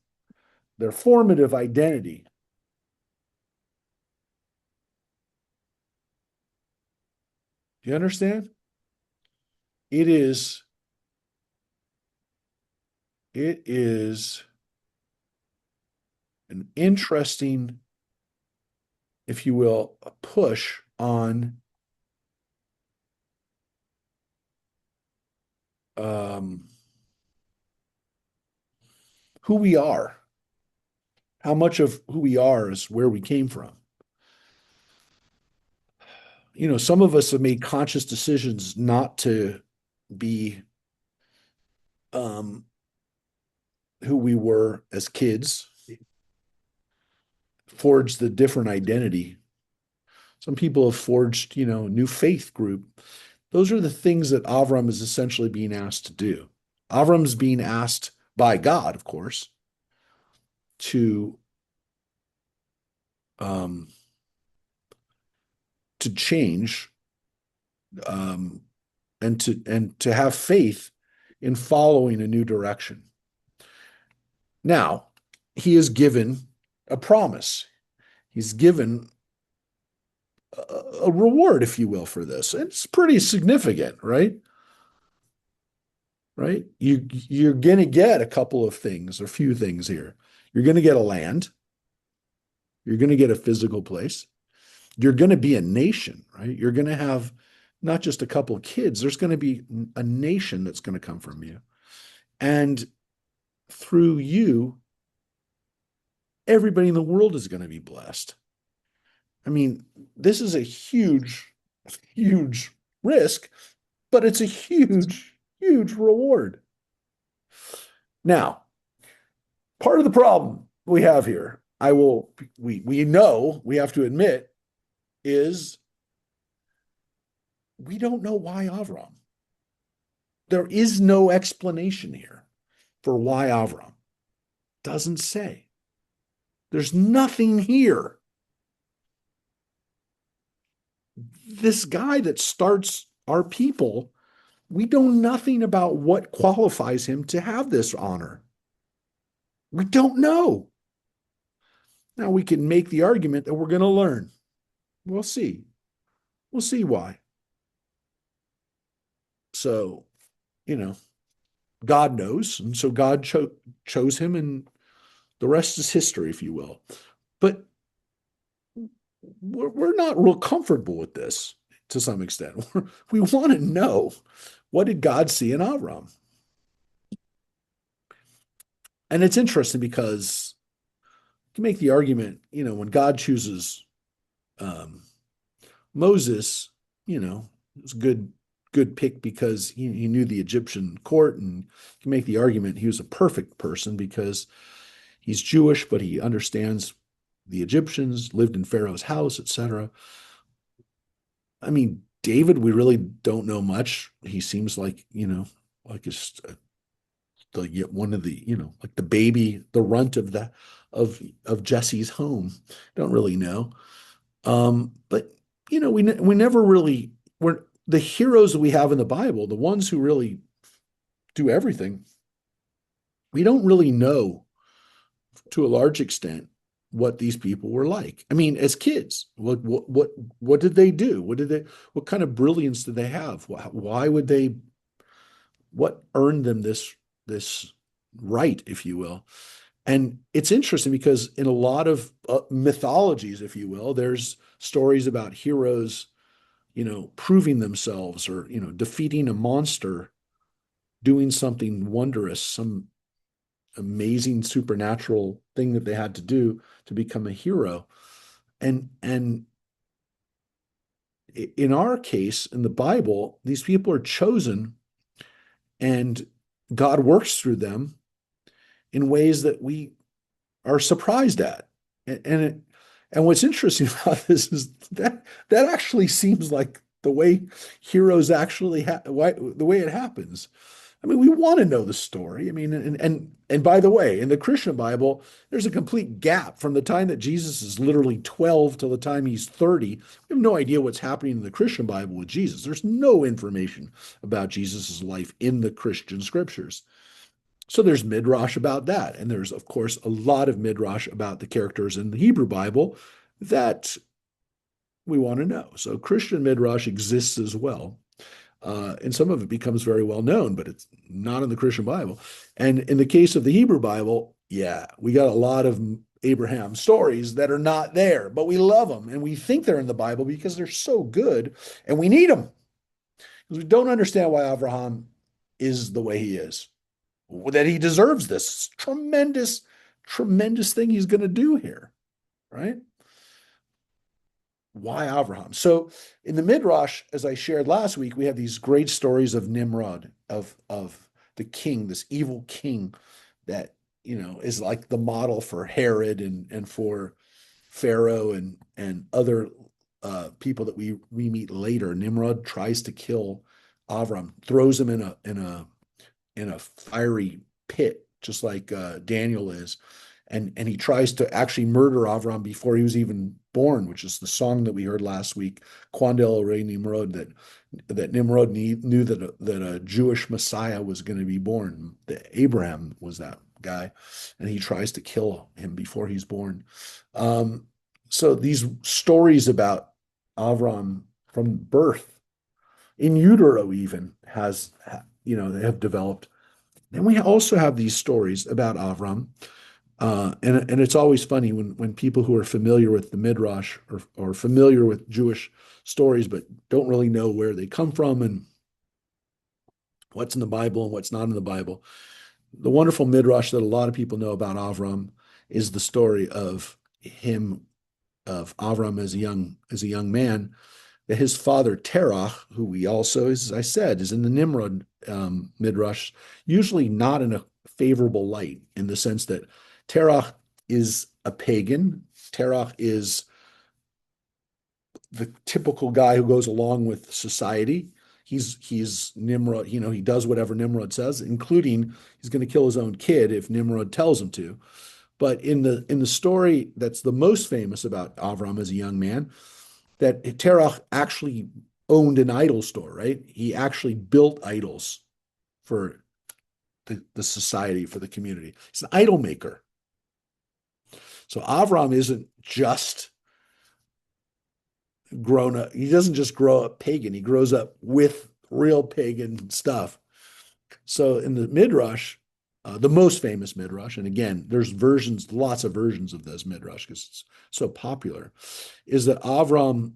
their formative identity. Do you understand? It is an interesting, if you will, a push on who we are. How much of who we are is where we came from. You know, some of us have made conscious decisions not to be who we were as kids, forged the different identity. Some people have forged, you know, new faith group. Those are the things that Avram is essentially being asked to do. Avram's being asked by God, of course, to change, and to have faith in following a new direction. Now, he is given a promise. He's given a reward, if you will, for this. It's pretty significant, right? Right? You're going to get a couple of things, or a few things here. You're going to get a land. You're going to get a physical place. You're going to be a nation, right? You're going to have not just a couple of kids. There's going to be a nation that's going to come from you. And through you, everybody in the world is going to be blessed. I mean, this is a huge, huge risk, but it's a huge, huge reward. Now, part of the problem we have here, we know, we have to admit, is we don't know why Avram. There is no explanation here for why Avram. Doesn't say. There's nothing here. This guy that starts our people, we know nothing about what qualifies him to have this honor. We don't know. Now we can make the argument that we're going to learn. We'll see. We'll see why. So, you know, God knows, and so God chose him, and the rest is history, if you will. But we're not real comfortable with this to some extent. We want to know, what did God see in Abram? And it's interesting because you can make the argument, you know, when God chooses Moses, you know, it was a good pick because he knew the Egyptian court, and you can make the argument he was a perfect person because he's Jewish, but he understands the Egyptians, lived in Pharaoh's house, etc. I mean, David, we really don't know much. He seems like, you know, like one of the, you know, like the baby, the runt of Jesse's home. Don't really know. But you know, we never really, we're the heroes that we have in the Bible, the ones who really do everything. We don't really know, to a large extent, what these people were like. I mean, as kids, what did they do? What kind of brilliance did they have? Why would they? What earned them this right, if you will? And it's interesting because in a lot of mythologies, if you will, there's stories about heroes, you know, proving themselves, or, you know, defeating a monster, doing something wondrous, some amazing supernatural thing that they had to do to become a hero. And in our case, in the Bible, these people are chosen, and God works through them in ways that we are surprised at. And what's interesting about this is that actually seems like the way heroes actually the way it happens. I mean, we want to know the story. I mean, and by the way, in the Christian Bible, there's a complete gap from the time that Jesus is literally 12 till the time he's 30. We have no idea what's happening in the Christian Bible with Jesus. There's no information about Jesus's life in the Christian scriptures. So there's midrash about that. And there's, of course, a lot of midrash about the characters in the Hebrew Bible that we want to know. So Christian midrash exists as well. And some of it becomes very well known, but it's not in the Christian Bible. And in the case of the Hebrew Bible, yeah, we got a lot of Abraham stories that are not there, but we love them and we think they're in the Bible because they're so good and we need them because we don't understand why Abraham is the way he is, that he deserves this tremendous, tremendous thing he's going to do here, right? Why Abraham? So in the Midrash, as I shared last week, we have these great stories of Nimrod, of the king, this evil king that, is like the model for Herod and for Pharaoh and other people that we meet later. Nimrod tries to kill Avram, throws him in a fiery pit, just like Daniel is. And he tries to actually murder Avram before he was even born, which is the song that we heard last week, Quandel Re Nimrod, that Nimrod knew that a Jewish Messiah was going to be born. That Abraham was that guy, and he tries to kill him before he's born. So these stories about Avram from birth, in utero even, they have developed. Then we also have these stories about Avram. And it's always funny when people who are familiar with the Midrash or familiar with Jewish stories, but don't really know where they come from and what's in the Bible and what's not in the Bible. The wonderful Midrash that a lot of people know about Avram is the story of Avram as a young man, that his father Terach, who we also, as I said, is in the Nimrod Midrash, usually not in a favorable light in the sense that Terach is a pagan. Terach is the typical guy who goes along with society. He's Nimrod, he does whatever Nimrod says, including he's going to kill his own kid if Nimrod tells him to. But in the story that's the most famous about Avram as a young man, that Terach actually owned an idol store, right? He actually built idols for the society, for the community. He's an idol maker. So Avram isn't just grown up. He doesn't just grow up pagan. He grows up with real pagan stuff. So in the Midrash, the most famous Midrash, and again, there's lots of versions of this Midrash because it's so popular, is that Avram,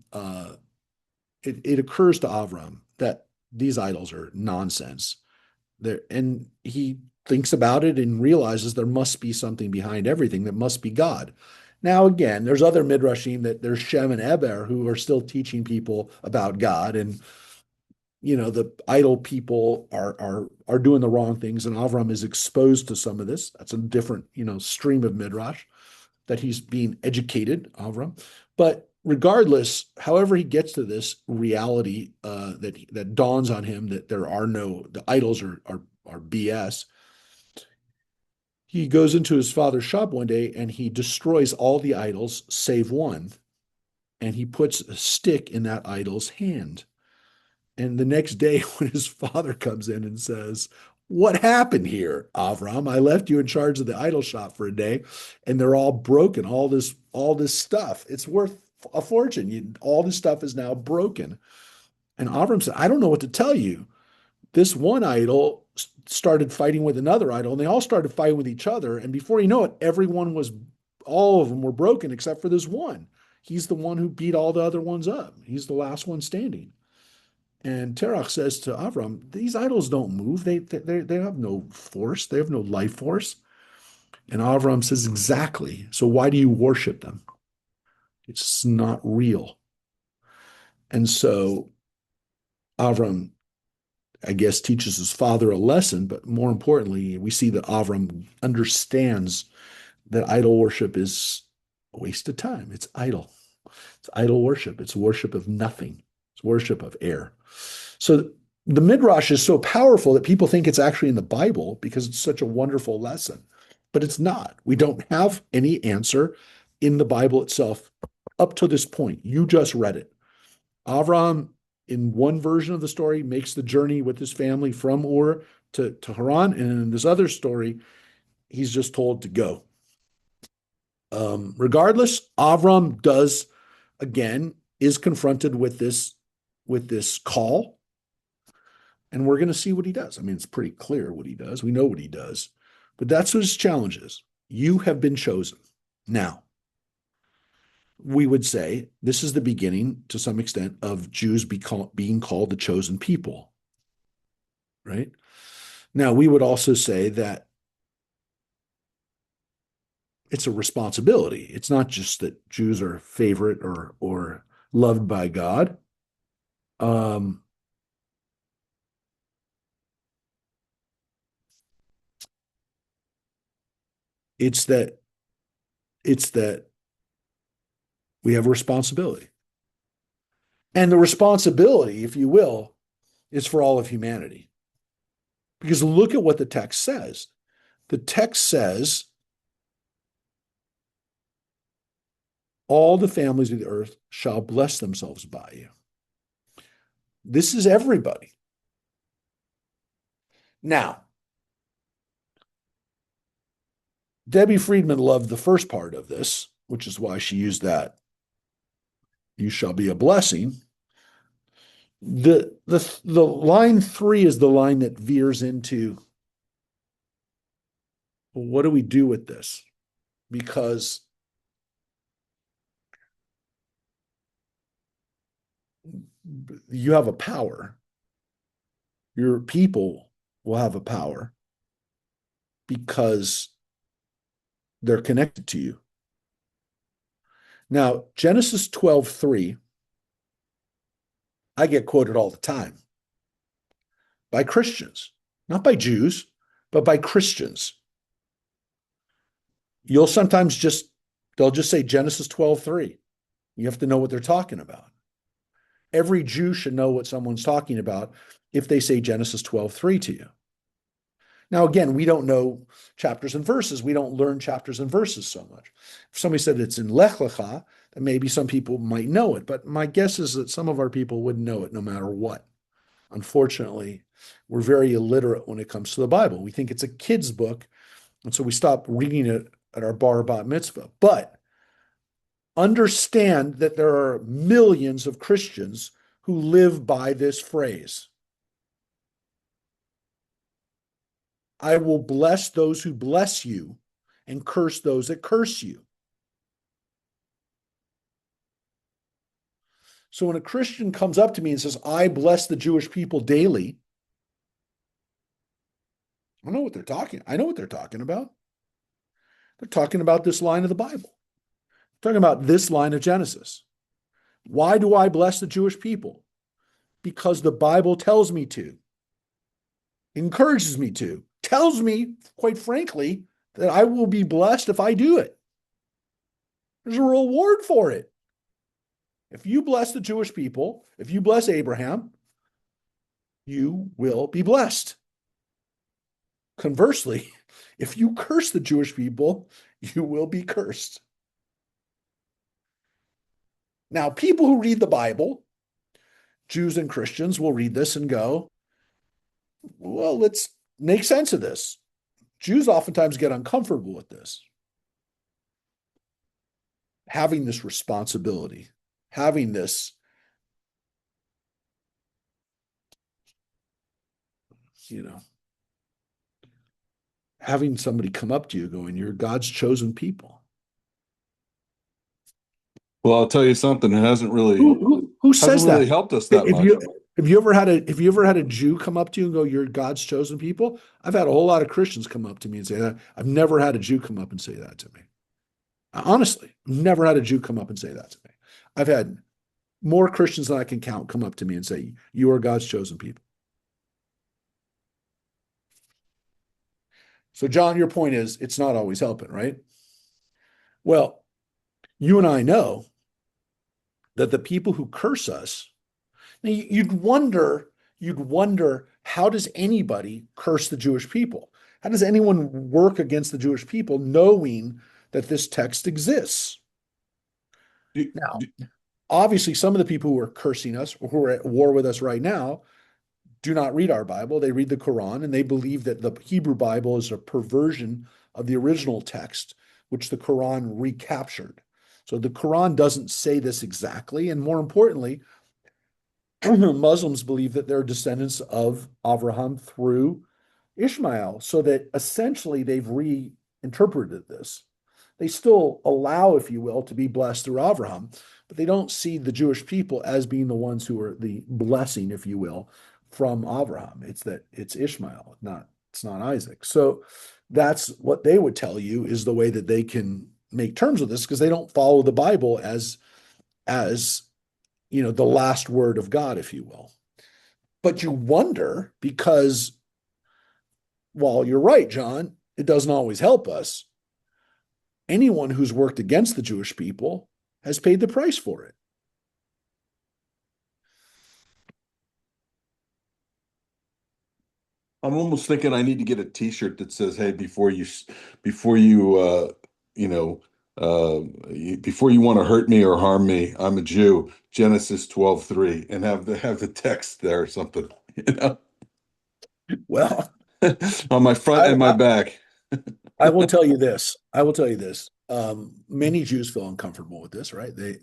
it occurs to Avram that these idols are nonsense. And he thinks about it and realizes there must be something behind everything, that must be God. Now, again, there's other midrashim that there's Shem and Eber who are still teaching people about God, and the idol people are doing the wrong things, and Avram is exposed to some of this. That's a different stream of midrash that he's being educated, Avram. But regardless, however he gets to this reality that dawns on him that the idols are BS. He goes into his father's shop one day and he destroys all the idols save one, and he puts a stick in that idol's hand. And the next day, when his father comes in and says, "What happened here, Avram? I left you in charge of the idol shop for a day, and they're all broken. All this stuff. It's worth a fortune. All this stuff is now broken." And Avram said, "I don't know what to tell you. This one idol started fighting with another idol, and they all started fighting with each other. And before you know it, all of them were broken except for this one. He's the one who beat all the other ones up. He's the last one standing." And Terach says to Avram, "These idols don't move. They have no force. They have no life force." And Avram says, "Exactly. So why do you worship them? It's not real." And so Avram, I guess, teaches his father a lesson, but more importantly, we see that Avram understands that idol worship is a waste of time. It's idol. It's idol worship. It's worship of nothing. It's worship of air. So The Midrash is so powerful that people think it's actually in the Bible because it's such a wonderful lesson, but it's not. We don't have any answer in the Bible itself up to this point. You just read it. Avram, in one version of the story, makes the journey with his family from Ur to Haran, and in this other story, he's just told to go. Regardless, Avram does again is confronted with this call, and we're going to see what he does. I mean, it's pretty clear what he does. We know what he does, but that's what his challenge is. You have been chosen. Now, we would say this is the beginning, to some extent, of Jews being called the chosen people, right? Now, we would also say that it's a responsibility. It's not just that Jews are favorite or loved by God. It's that we have a responsibility. And the responsibility, if you will, is for all of humanity. Because look at what the text says. The text says, all the families of the earth shall bless themselves by you. This is everybody. Now, Debbie Friedman loved the first part of this, which is why she used that. You shall be a blessing. The line 3 is the line that veers into, well, what do we do with this? Because you have a power. Your people will have a power because they're connected to you. Now, Genesis 12:3, I get quoted all the time by Christians, not by Jews, but by Christians. You'll sometimes they'll just say Genesis 12:3. You have to know what they're talking about. Every Jew should know what someone's talking about if they say Genesis 12:3 to you. Now, again, we don't know chapters and verses. We don't learn chapters and verses so much. If somebody said it's in Lech Lecha, then maybe some people might know it. But my guess is that some of our people wouldn't know it no matter what. Unfortunately, we're very illiterate when it comes to the Bible. We think it's a kid's book, and so we stop reading it at our bar bat mitzvah. But understand that there are millions of Christians who live by this phrase. I will bless those who bless you and curse those that curse you. So when a Christian comes up to me and says, I bless the Jewish people daily, I know what they're talking. I know what they're talking about. They're talking about this line of the Bible. They're talking about this line of Genesis. Why do I bless the Jewish people? Because the Bible tells me to, encourages me to, tells me, quite frankly, that I will be blessed if I do it. There's a reward for it. If you bless the Jewish people, if you bless Abraham, you will be blessed. Conversely, if you curse the Jewish people, you will be cursed. Now, people who read the Bible, Jews and Christians, will read this and go, well, let's make sense of this. Jews oftentimes get uncomfortable with this. Having this responsibility, having this, having somebody come up to you going, you're God's chosen people. Well, I'll tell you something. It hasn't really Who says hasn't really that? helped us that much. Have you ever had a Jew come up to you and go, you're God's chosen people? I've had a whole lot of Christians come up to me and say that. I've never had a Jew come up and say that to me. Honestly, I've never had a Jew come up and say that to me. I've had more Christians than I can count come up to me and say, you are God's chosen people. So, John, your point is it's not always helping, right? Well, you and I know that the people who curse us, now you'd wonder you'd wonder, how does anybody curse the Jewish people? How does anyone work against the Jewish people knowing that this text exists? Do- Now, do- obviously, some of the people who are cursing us, who are at war with us right now, do not read our Bible. They read the Quran, and they believe that the Hebrew Bible is a perversion of the original text, which the Quran recaptured. So the Quran doesn't say this exactly. And more importantly, Muslims believe that they're descendants of Abraham through Ishmael, so that essentially they've reinterpreted this. They still allow, if you will, to be blessed through Abraham, but they don't see the Jewish people as being the ones who are the blessing, if you will, from Abraham. It's Ishmael, it's not Isaac. So that's what they would tell you is the way that they can make terms with this, because they don't follow the Bible as the last word of God, if you will. But you wonder, because while you're right, John, it doesn't always help us. Anyone who's worked against the Jewish people has paid the price for it. I'm almost thinking I need to get a T-shirt that says, "Hey, before you, before you want to hurt me or harm me, I'm a Jew." Genesis 12:3, and have the text there or something, Well, on my front I, and my back. I will tell you this. I will tell you this. Many Jews feel uncomfortable with this, right? They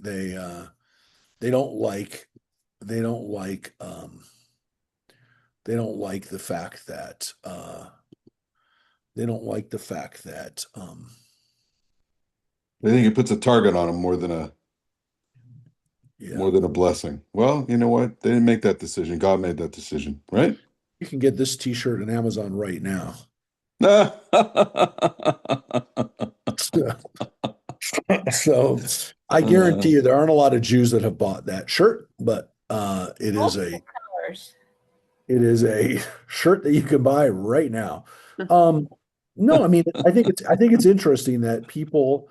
don't like they don't like they don't like the fact that they don't like the fact that They think it puts a target on them yeah. more than a blessing. Well, you know what? They didn't make that decision. God made that decision, right? You can get this T-shirt on Amazon right now. So I guarantee you there aren't a lot of Jews that have bought that shirt, but Multiple colors. it is a shirt that you can buy right now. Um, no, I mean I think it's interesting that people,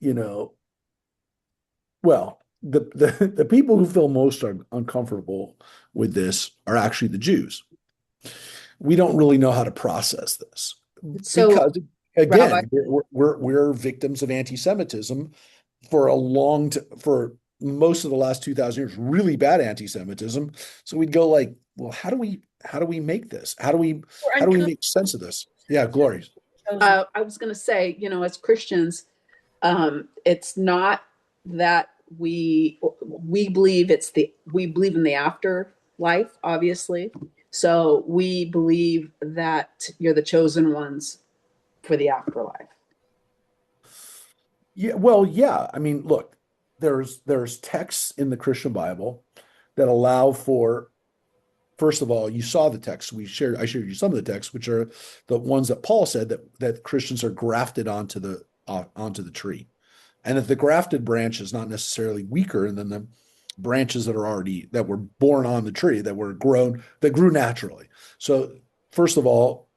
you know, well, the people who feel most uncomfortable with this are actually the Jews. We don't really know how to process this So, because, Rabbi, again, we're victims of anti-Semitism for for most of the last 2,000 years, really bad anti-Semitism. So we'd go like, well, how do we make this? How do we make sense of this? Yeah, Glory. I was going to say, as Christians, it's not that we believe we believe in the afterlife, obviously. So we believe that you're the chosen ones for the afterlife. Yeah, well, yeah. I mean, look, there's texts in the Christian Bible that allow for, first of all, you saw the text I shared you some of the texts, which are the ones that Paul said that Christians are grafted onto the tree. And that the grafted branch is not necessarily weaker than the branches that were born on the tree, that grew naturally. So first of all,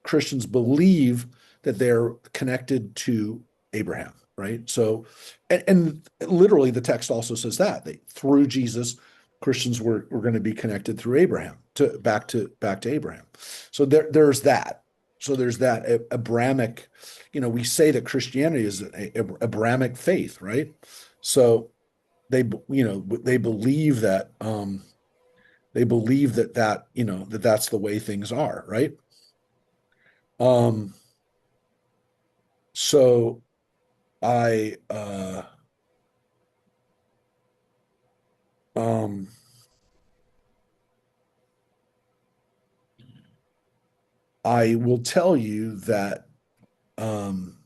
Christians believe that they're connected to Abraham, right? So, and literally the text also says that through Jesus, Christians were going to be connected through Abraham back to Abraham. So there's that. So there's that Abrahamic, we say that Christianity is a Abrahamic faith, right? So they believe that that's the way things are, right? Um, so I um I will tell you that um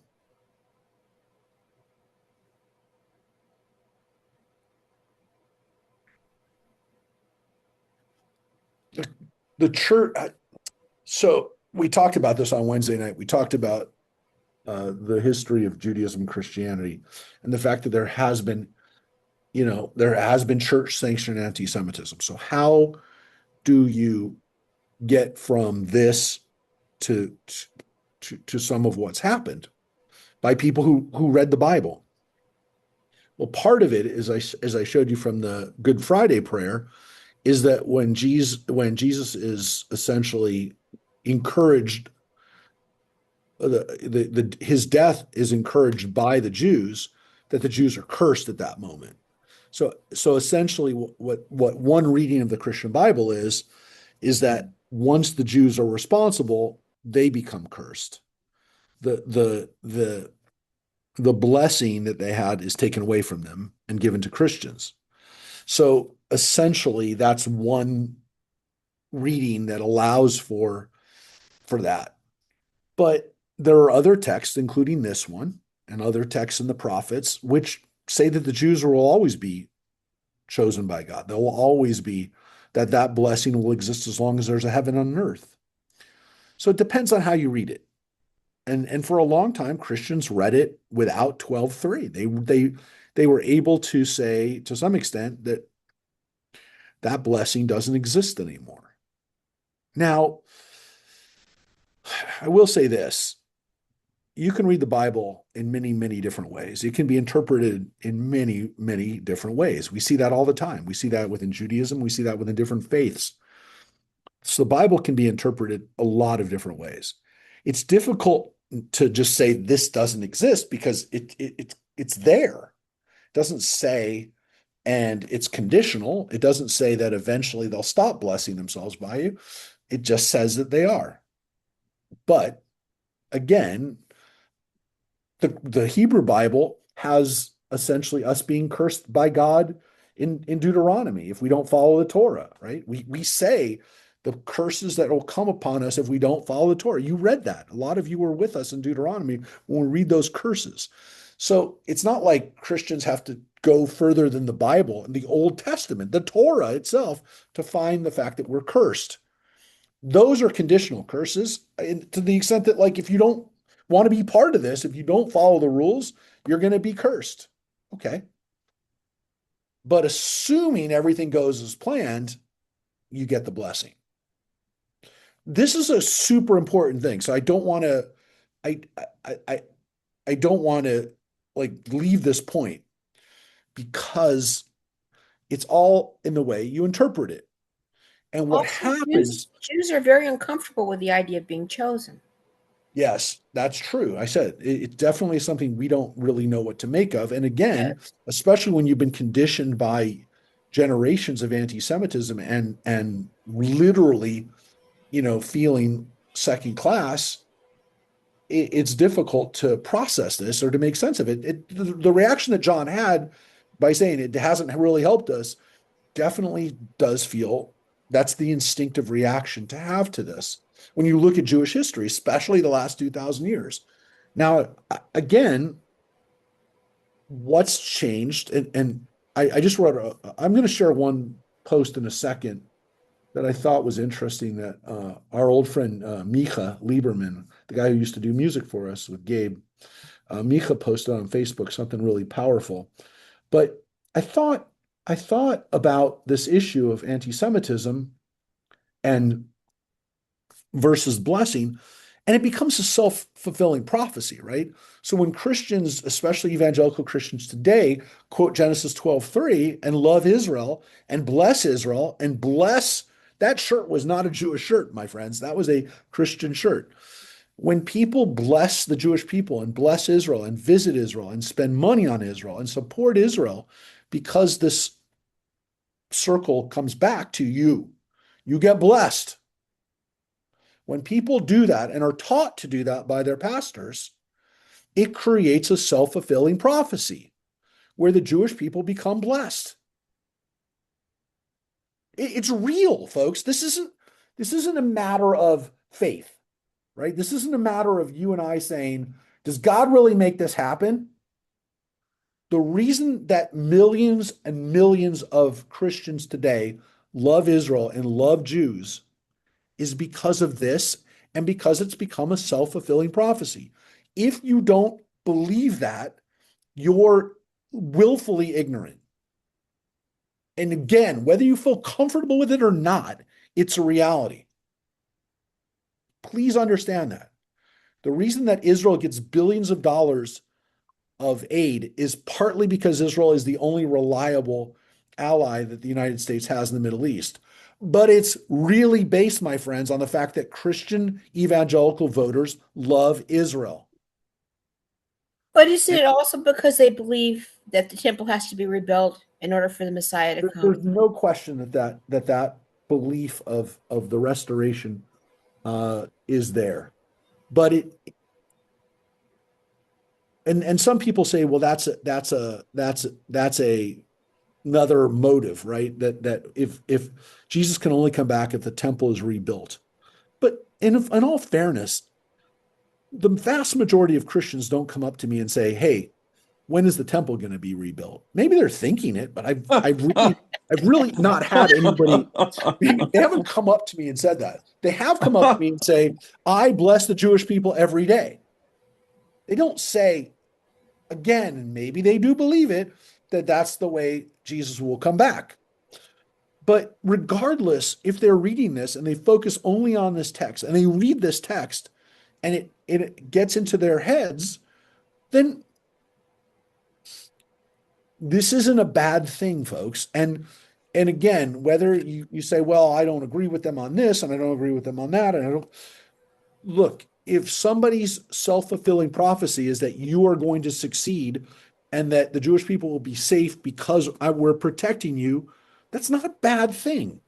the church, so we talked about this on Wednesday night. We talked about the history of Judaism and Christianity and the fact that there has been church sanctioned anti-Semitism. So how do you get from this to some of what's happened by people who read the Bible? Well, part of it is, as I showed you from the Good Friday prayer, is that when Jesus is essentially encouraged, his death is encouraged by the Jews, that the Jews are cursed at that moment. So essentially, what one reading of the Christian Bible is that once the Jews are responsible, they become cursed. The blessing that they had is taken away from them and given to Christians. So essentially, that's one reading that allows for that. But there are other texts, including this one and other texts in the prophets, which say that the Jews will always be chosen by God. There will always be that blessing will exist as long as there's a heaven and an earth. So it depends on how you read it. And for a long time, Christians read it without 12:3. They were able to say, to some extent, that blessing doesn't exist anymore. Now, I will say this. You can read the Bible in many, many different ways. It can be interpreted in many, many different ways. We see that all the time. We see that within Judaism. We see that within different faiths. So the Bible can be interpreted a lot of different ways. It's difficult to just say this doesn't exist because it's there. It doesn't say, and it's conditional. It doesn't say that eventually they'll stop blessing themselves by you. It just says that they are. But again, the Hebrew Bible has essentially us being cursed by God in Deuteronomy if we don't follow the Torah, right? We say the curses that will come upon us if we don't follow the Torah. You read that. A lot of you were with us in Deuteronomy when we read those curses. So it's not like Christians have to go further than the Bible and the Old Testament, the Torah itself, to find the fact that we're cursed. Those are conditional curses, to the extent that, like, if you don't want to be part of this, if you don't follow the rules, you're going to be cursed. Okay. But assuming everything goes as planned, you get the blessing. This is a super important thing. So I don't want to, I don't want to like leave this point because it's all in the way you interpret it. And what happens, Jews are very uncomfortable with the idea of being chosen. yes, that's true. I said it's definitely something we don't really know what to make of. And again, especially when you've been conditioned by generations of anti-Semitism and literally, feeling second class, it's difficult to process this or to make sense of it. The reaction that John had by saying it hasn't really helped us definitely does feel that's the instinctive reaction to have to this when you look at Jewish history, especially the last 2,000 years. Now, again, what's changed? And I just wrote, I'm going to share one post in a second that I thought was interesting that our old friend Micha Lieberman, the guy who used to do music for us with Gabe, Micha posted on Facebook something really powerful. But I thought about this issue of anti-Semitism and versus blessing, and it becomes a self-fulfilling prophecy, right? So when Christians, especially evangelical Christians today, quote Genesis 12:3 and love Israel and bless that shirt was not a Jewish shirt, my friends. That was a Christian shirt. When people bless the Jewish people and bless Israel and visit Israel and spend money on Israel and support Israel, because this circle comes back to you, you get blessed. When people do that and are taught to do that by their pastors, it creates a self-fulfilling prophecy where the Jewish people become blessed. It's real, folks. This isn't a matter of faith, right? This isn't a matter of you and I saying, does God really make this happen? The reason that millions and millions of Christians today love Israel and love Jews is because of this and because it's become a self-fulfilling prophecy. If you don't believe that, you're willfully ignorant. And again, whether you feel comfortable with it or not, it's a reality. Please understand that. The reason that Israel gets billions of dollars of aid is partly because Israel is the only reliable ally that the United States has in the Middle East. But it's really based, my friends, on the fact that Christian evangelical voters love Israel. But is it also because they believe that the temple has to be rebuilt in order for the Messiah to come? There's no question that belief of the restoration is there. But and some people say, well, that's another motive, right? That if Jesus can only come back if the temple is rebuilt. But in all fairness, the vast majority of Christians don't come up to me and say, hey, when is the temple going to be rebuilt? Maybe they're thinking it, but I've really not had anybody. They haven't come up to me and said that. They have come up to me and say, I bless the Jewish people every day. They don't say, again, and maybe they do believe it, that that's the way Jesus will come back. But regardless, if they're reading this and they focus only on this text and they read this text and it gets into their heads, then this isn't a bad thing, folks. And again, whether you say, well, I don't agree with them on this and I don't agree with them on that, and I don't look, if somebody's self-fulfilling prophecy is that you are going to succeed and that the Jewish people will be safe because we're protecting you, that's not a bad thing.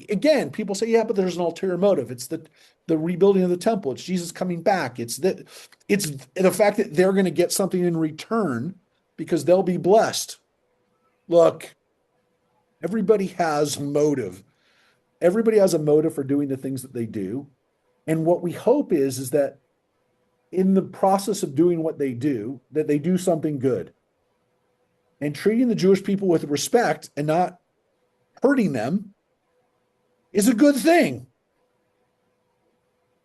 Again, people say, yeah, but there's an ulterior motive. It's the rebuilding of the temple. It's Jesus coming back. It's the fact that they're going to get something in return because they'll be blessed. Look, everybody has motive. Everybody has a motive for doing the things that they do. And what we hope is that in the process of doing what they do, that they do something good. And treating the Jewish people with respect and not hurting them is a good thing.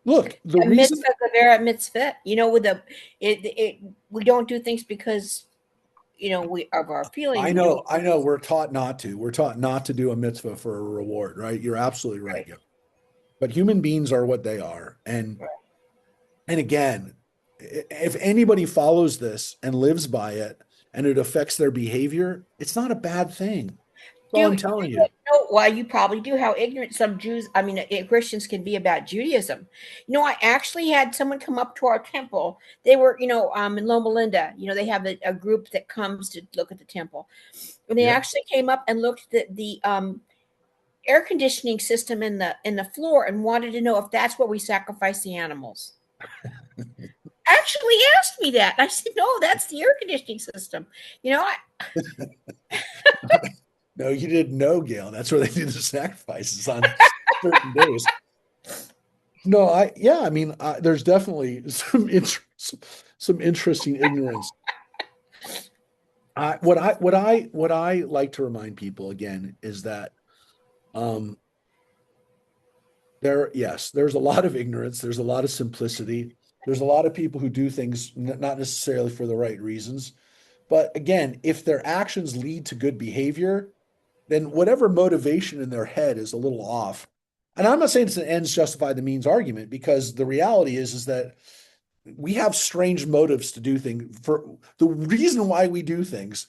Look, the A reason mitzvah gavera mitzvah, we don't do things because we of our feelings. I know, we're taught not to. We're taught not to do a mitzvah for a reward, right? You're absolutely right. Right. But human beings are what they are. And Right. again, if anybody follows this and lives by it and it affects their behavior, it's not a bad thing. That's all I'm telling you. Well, you probably do. How ignorant some Christians can be about Judaism. I actually had someone come up to our temple. They were, in Loma Linda. They have a group that comes to look at the temple, and they actually came up and looked at the air conditioning system in the floor and wanted to know if that's where we sacrifice the animals. Actually asked me that. I said, no, that's the air conditioning system. No, you didn't know, Gail. That's where they do the sacrifices on certain days. No, there's definitely some interesting ignorance. What I like to remind people again is that there's a lot of ignorance, there's a lot of simplicity, there's a lot of people who do things not necessarily for the right reasons. But again, if their actions lead to good behavior, then whatever motivation in their head is a little off. And I'm not saying it's an ends justify the means argument, because the reality is that we have strange motives to do things. For the reason why we do things,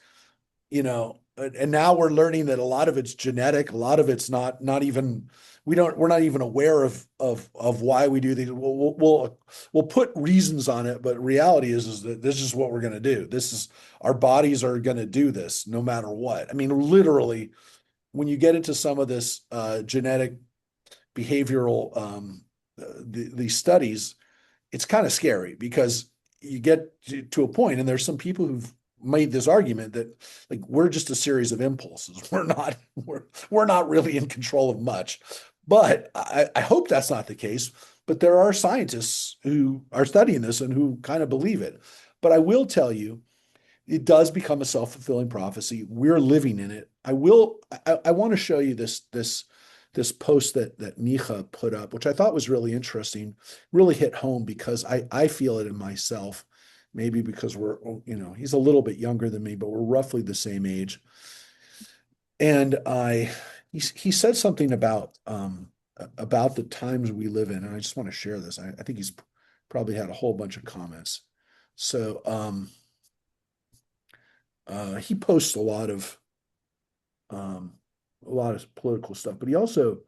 and now we're learning that a lot of it's genetic, a lot of it's not even, we're not even aware of why we do things. We'll put reasons on it, but reality is that this is what we're going to do. Our bodies are going to do this no matter what. I mean, literally, when you get into some of this genetic behavioral these studies, it's kind of scary, because you get to a point, and there's some people who've made this argument that, like, we're just a series of impulses. We're not really in control of much. But I hope that's not the case. But there are scientists who are studying this and who kind of believe it. But I will tell you, it does become a self-fulfilling prophecy. We're living in it. I want to show you this post that Micha put up, which I thought was really interesting, really hit home, because I feel it in myself. Maybe because he's a little bit younger than me, but we're roughly the same age. And he said something about the times we live in, and I just want to share this. I think he's probably had a whole bunch of comments. So He posts a lot of political stuff, but he also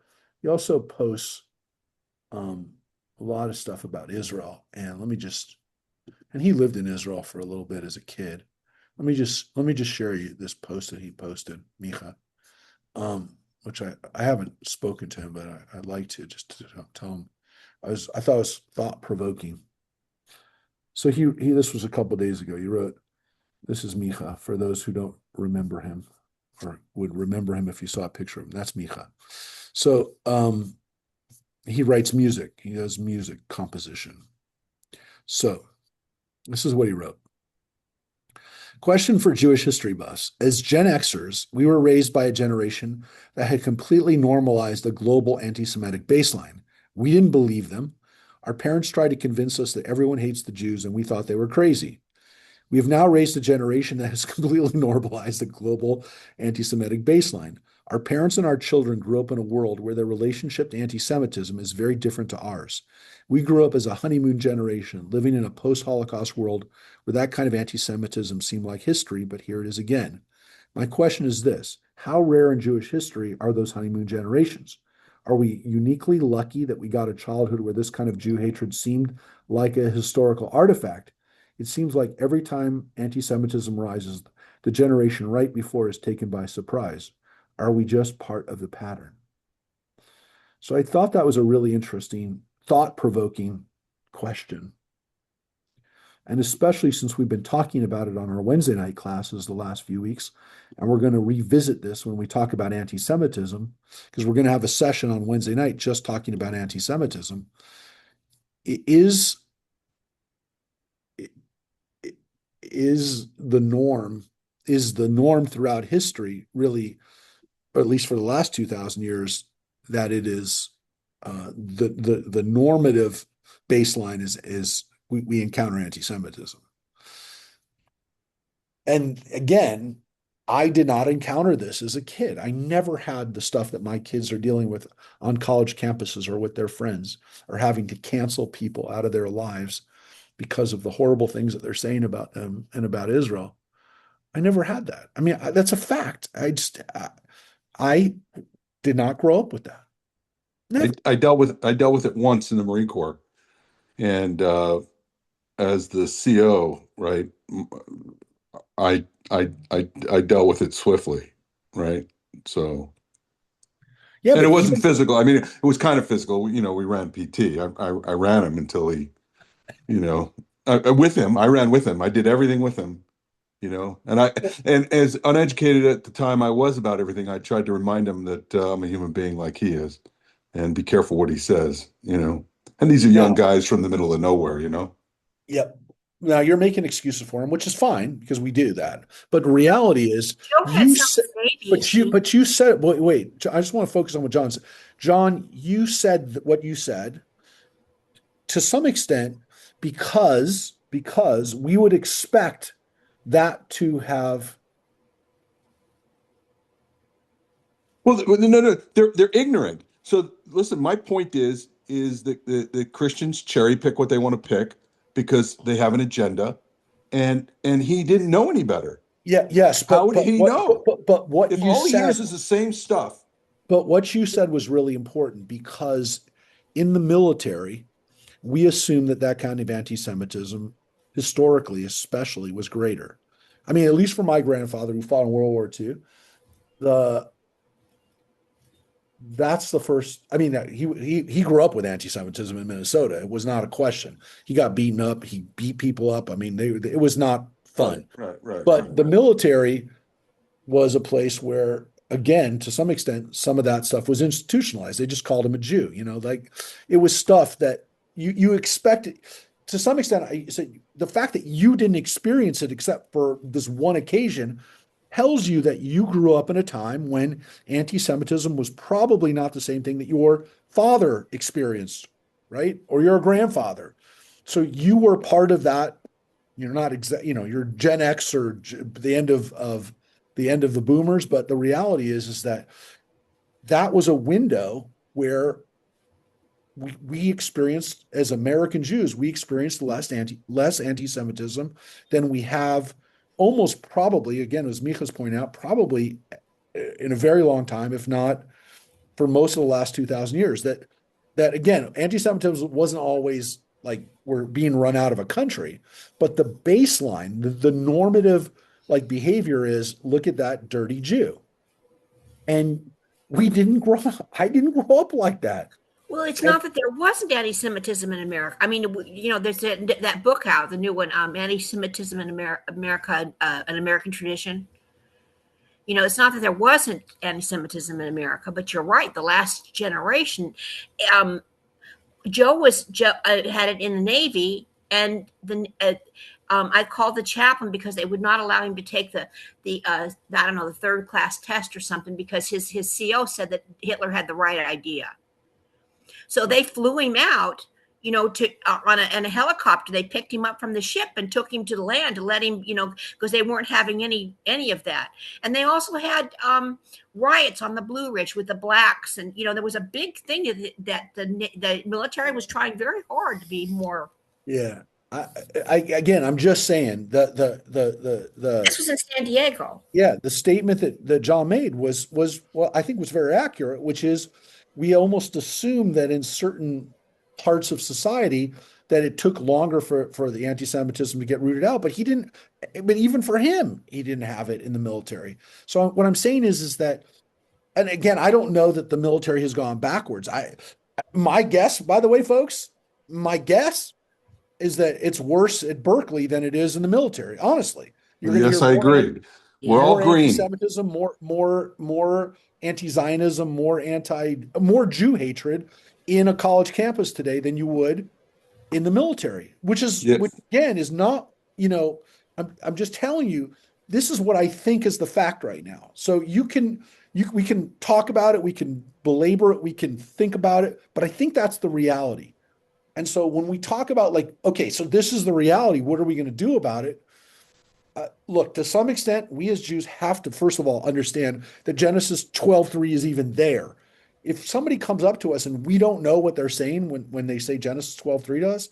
posts um, a lot of stuff about Israel. And and he lived in Israel for a little bit as a kid. Let me just share you this post that he posted, Micha, which I haven't spoken to him, but I'd like to just to tell him. I thought it was thought provoking. So he this was a couple of days ago. He wrote, "This is Micha for those who don't remember him or would remember him if you saw a picture of him. That's Micha." So he writes music. He does music composition. So this is what he wrote. Question for Jewish history buffs. As Gen Xers, we were raised by a generation that had completely normalized a global anti-Semitic baseline. We didn't believe them. Our parents tried to convince us that everyone hates the Jews and we thought they were crazy. We have now raised a generation that has completely normalized the global anti-Semitic baseline. Our parents and our children grew up in a world where their relationship to anti-Semitism is very different to ours. We grew up as a honeymoon generation, living in a post-Holocaust world where that kind of anti-Semitism seemed like history, but here it is again. My question is this: how rare in Jewish history are those honeymoon generations? Are we uniquely lucky that we got a childhood where this kind of Jew hatred seemed like a historical artifact? It seems like every time anti-Semitism rises, the generation right before is taken by surprise. Are we just part of the pattern? So I thought that was a really interesting, thought-provoking question. And especially since we've been talking about it on our Wednesday night classes the last few weeks, and we're going to revisit this when we talk about anti-Semitism, because we're going to have a session on Wednesday night just talking about anti-Semitism. Is the norm throughout history really, or at least for the last 2,000 years, that it is the normative baseline is we encounter anti-Semitism. And again, I did not encounter this as a kid. I never had the stuff that my kids are dealing with on college campuses or with their friends, or having to cancel people out of their lives because of the horrible things that they're saying about them and about Israel. I never had that. I mean, that's a fact. I did not grow up with that. Never. I dealt with it once in the Marine Corps, and as the CO, right, I dealt with it swiftly, right? So, Yeah, and but it wasn't even physical. I mean, it was kind of physical. You know, we ran PT. I ran him until he, you know, with him. I ran with him. I did everything with him. You know, and as uneducated at the time I was about everything, I tried to remind him that I'm a human being like he is, and be careful what he says. You know, and these are young now, guys from the middle of nowhere. You know. yep. Now you're making excuses for him, which is fine because we do that. But the reality is, Joe you has said, some babies. but you said, wait, I just want to focus on what John said. John, you said what you said to some extent because we would expect that to have. Well, no, they're ignorant. So listen, my point is that the Christians cherry pick what they want to pick because they have an agenda, and he didn't know any better. Yeah, yes, How would he know but what if you all he said, hears is the same stuff? but what you said was really important because in the military, we assume that that kind of anti-Semitism, historically especially, was greater. I mean, at least for my grandfather who fought in World War II, the that's the first. I mean, he grew up with anti-Semitism in Minnesota. It was not a question. He got beaten up. He beat people up. I mean, it was not fun. But the military was a place where, again, to some extent, some of that stuff was institutionalized. They just called him a Jew. You know, like it was stuff that you expected. To some extent, I said the fact that you didn't experience it except for this one occasion tells you that you grew up in a time when anti-Semitism was probably not the same thing that your father experienced, right? Or your grandfather. So you were part of that. You're not you're Gen X or the end of the end of the boomers, but the reality is that that was a window where we experienced as American Jews, we experienced less anti-Semitism than we have almost probably, again, as Micha's pointing out, probably in a very long time, if not for most of the last 2,000 years, that again, anti-Semitism wasn't always like we're being run out of a country, but the baseline, the normative like behavior is look at that dirty Jew. And we didn't grow up, I didn't grow up like that. Well, it's not that there wasn't anti-Semitism in America. I mean, there's that book out, the new one, Anti-Semitism in America, an American Tradition. It's not that there wasn't anti-Semitism in America, but you're right. The last generation, Joe had it in the Navy, and I called the chaplain because they would not allow him to take the I don't know, the third class test or something, because his CO said that Hitler had the right idea. So they flew him out, to on a helicopter. They picked him up from the ship and took him to the land to let him, because they weren't having any of that. And they also had riots on the Blue Ridge with the blacks, and there was a big thing that the military was trying very hard to be more. Yeah. Again, I'm just saying the This was in San Diego. yeah, the statement that John made was well, I think was very accurate, which is we almost assume that in certain parts of society that it took longer for the anti-Semitism to get rooted out, but even for him, he didn't have it in the military. So what I'm saying is that, and again, I don't know that the military has gone backwards. My guess, by the way, folks, my guess is that it's worse at Berkeley than it is in the military. Honestly, Yes, I agree. We're all more green. anti-Semitism, more anti-Zionism, more Jew hatred in a college campus today than you would in the military, which again is not, I'm just telling you, this is what I think is the fact right now. So we can talk about it, we can belabor it, we can think about it, but I think that's the reality. And so when we talk about like, okay, so this is the reality, what are we going to do about it? Look, to some extent, we as Jews have to, first of all, understand that Genesis 12:3 is even there. If somebody comes up to us and we don't know what they're saying when they say Genesis 12:3 to us,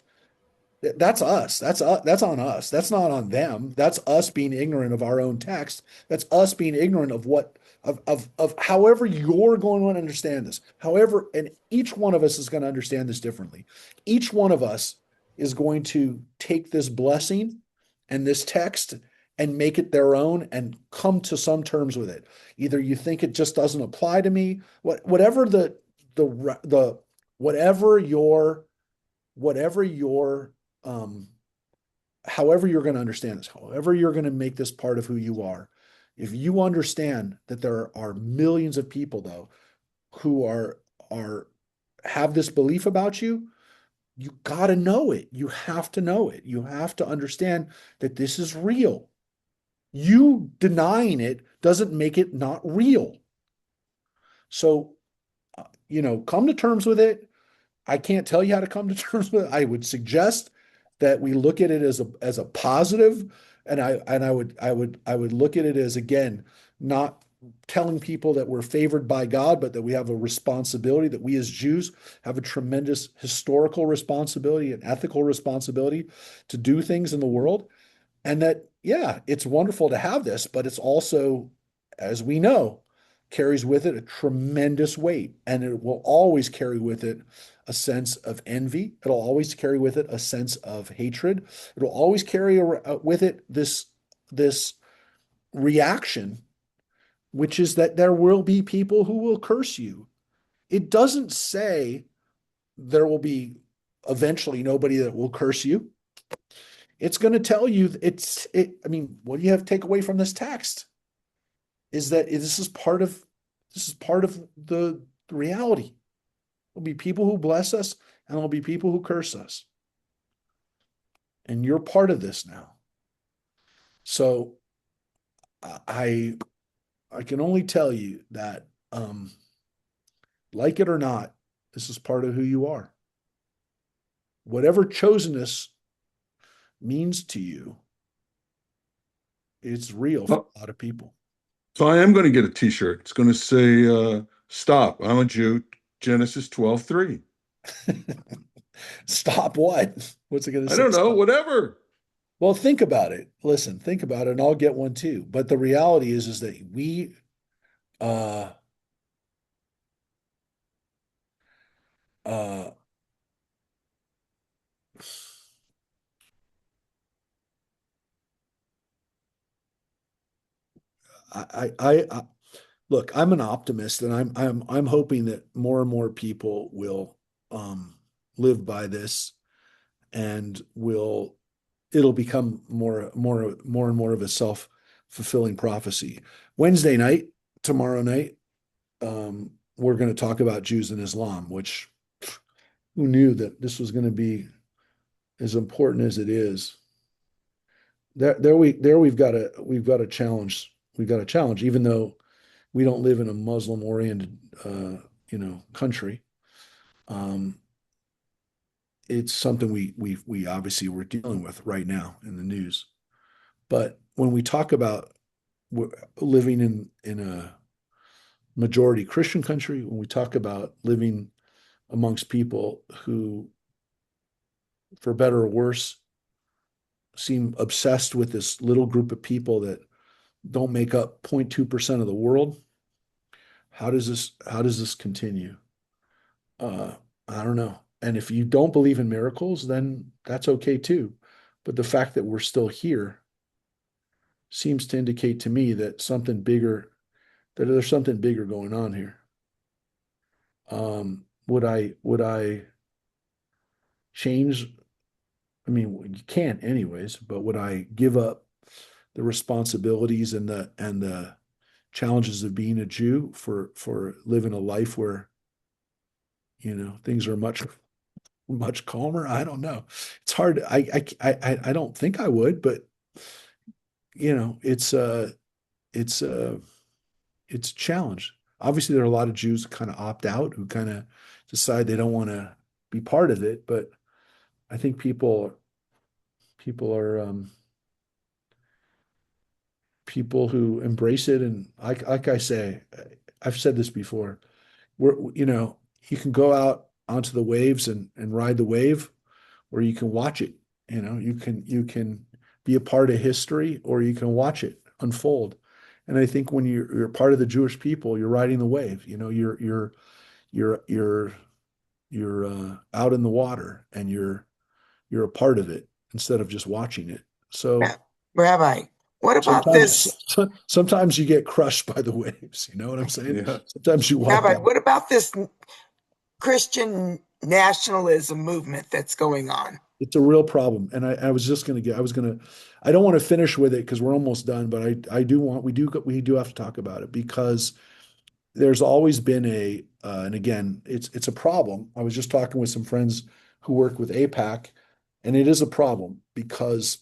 that's us. That's on us. That's not on them. That's us being ignorant of our own text. That's us being ignorant of however you're going to understand this. However, and each one of us is going to understand this differently. Each one of us is going to take this blessing and this text and make it their own and come to some terms with it. Either you think it just doesn't apply to me, whatever however you're going to understand this, however you're going to make this part of who you are. If you understand that there are millions of people though who have this belief about you, you got to know it. You have to know it. You have to understand that this is real. You denying it doesn't make it not real. So, come to terms with it. I can't tell you how to come to terms with it. I would suggest that we look at it as a positive, and I would look at it as, again, not telling people that we're favored by God, but that we have a responsibility, that we as Jews have a tremendous historical responsibility and ethical responsibility to do things in the world. And that, yeah, it's wonderful to have this, but it's also, as we know, carries with it a tremendous weight. And it will always carry with it a sense of envy. It'll always carry with it a sense of hatred. It'll always carry with it this reaction, which is that there will be people who will curse you. It doesn't say there will be eventually nobody that will curse you. It's going to tell you what do you have to take away from this text? Is that this is part of the reality. There'll be people who bless us and there'll be people who curse us. And you're part of this now. So I can only tell you that, like it or not, this is part of who you are. Whatever chosenness means to you, it's real for a lot of people. So I am going to get a t-shirt. It's going to say, stop, I'm a Jew, Genesis 12:3. Stop what? What's it going to say? I don't know, Stop? whatever. Well, think about it. Listen, think about it, and I'll get one too. But the reality is that uh, uh, I look, I'm an optimist, and I'm hoping that more and more people will live by this, and will it'll become more and more of a self-fulfilling prophecy. Wednesday night, tomorrow night, we're going to talk about Jews and Islam, which who knew that this was going to be as important as it is. We've got a challenge. We've got a challenge, even though we don't live in a Muslim-oriented, country. Um, it's something we obviously we're dealing with right now in the news. But when we talk about living in a majority Christian country, when we talk about living amongst people who, for better or worse, seem obsessed with this little group of people that don't make up 0.2% of the world, how does this continue? Uh, I don't know. And if you don't believe in miracles, then that's okay too. But the fact that we're still here seems to indicate to me that there's something bigger going on here. Would I change? I mean, you can't anyways, but would I give up the responsibilities and the challenges of being a Jew for living a life where, things are much calmer? I don't know. It's hard. I don't think I would, but it's it's a challenge. Obviously, there are a lot of Jews who kind of opt out, who kind of decide they don't want to be part of it. But I think people are people who embrace it, and like I say, I've said this before. You can go out onto the waves and ride the wave, or you can watch it. You can be a part of history, or you can watch it unfold. And I think when you're part of the Jewish people, you're riding the wave. You're out in the water, and you're a part of it instead of just watching it. So Rabbi, what about sometimes this? sometimes you get crushed by the waves. You know what I'm saying? Yeah. Sometimes you wipe Rabbi, out. what about this Christian nationalism movement that's going on? It's a real problem. And I don't want to finish with it because we're almost done, but we do have to talk about it, because there's always been and again, it's a problem. I was just talking with some friends who work with APAC, and it is a problem because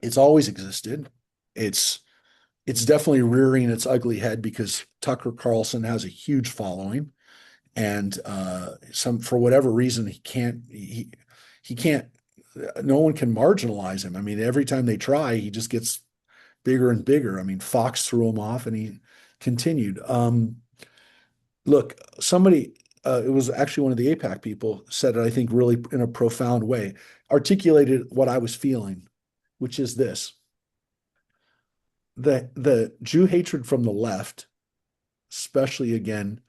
it's always existed. It's definitely rearing its ugly head because Tucker Carlson has a huge following, and some for whatever reason he can't. No one can marginalize him. I mean, every time they try, he just gets bigger and bigger. I mean, Fox threw him off, and he continued. Look, somebody, it was actually one of the APAC people, said it, I think, really in a profound way, articulated what I was feeling, which is this: the Jew hatred from the left, especially again,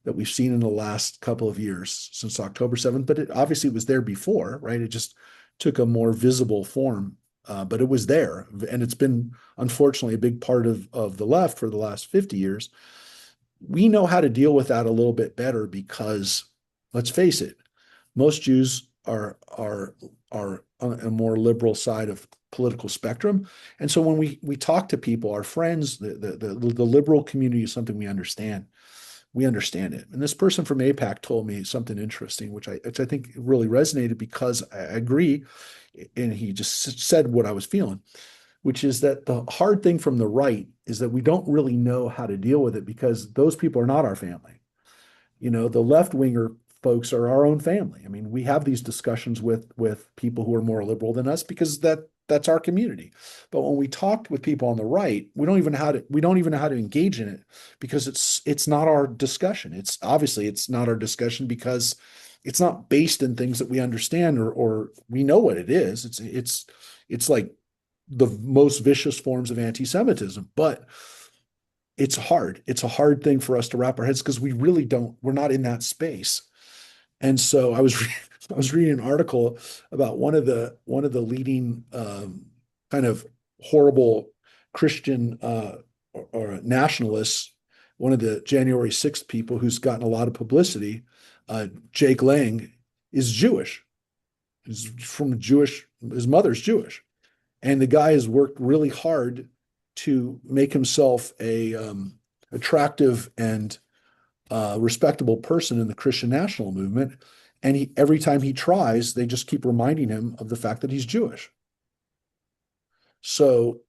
that we've seen in the last couple of years since October 7th, but it obviously was there before, right? It just took a more visible form, but it was there. And it's been, unfortunately, a big part of the left for the last 50 years. We know how to deal with that a little bit better because, let's face it, most Jews are on a more liberal side of political spectrum. And so when we talk to people, our friends, the liberal community is something we understand. We understand it. And this person from APAC told me something interesting, which I think really resonated, because I agree. And he just said what I was feeling, which is that the hard thing from the right is that we don't really know how to deal with it because those people are not our family. The left winger folks are our own family. I mean, we have these discussions with people who are more liberal than us because that's our community. But when we talk with people on the right, we don't even know how to engage in it because it's not our discussion. It's not our discussion because it's not based in things that we understand or we know what it is. It's like the most vicious forms of anti-Semitism, but it's hard. It's a hard thing for us to wrap our heads because we're not in that space. And so I was reading an article about one of the leading kind of horrible Christian or nationalists, one of the January 6th people who's gotten a lot of publicity, Jake Lang, is Jewish. He's from Jewish, his mother's Jewish. And the guy has worked really hard to make himself a attractive and respectable person in the Christian national movement. And every time he tries, they just keep reminding him of the fact that he's Jewish. So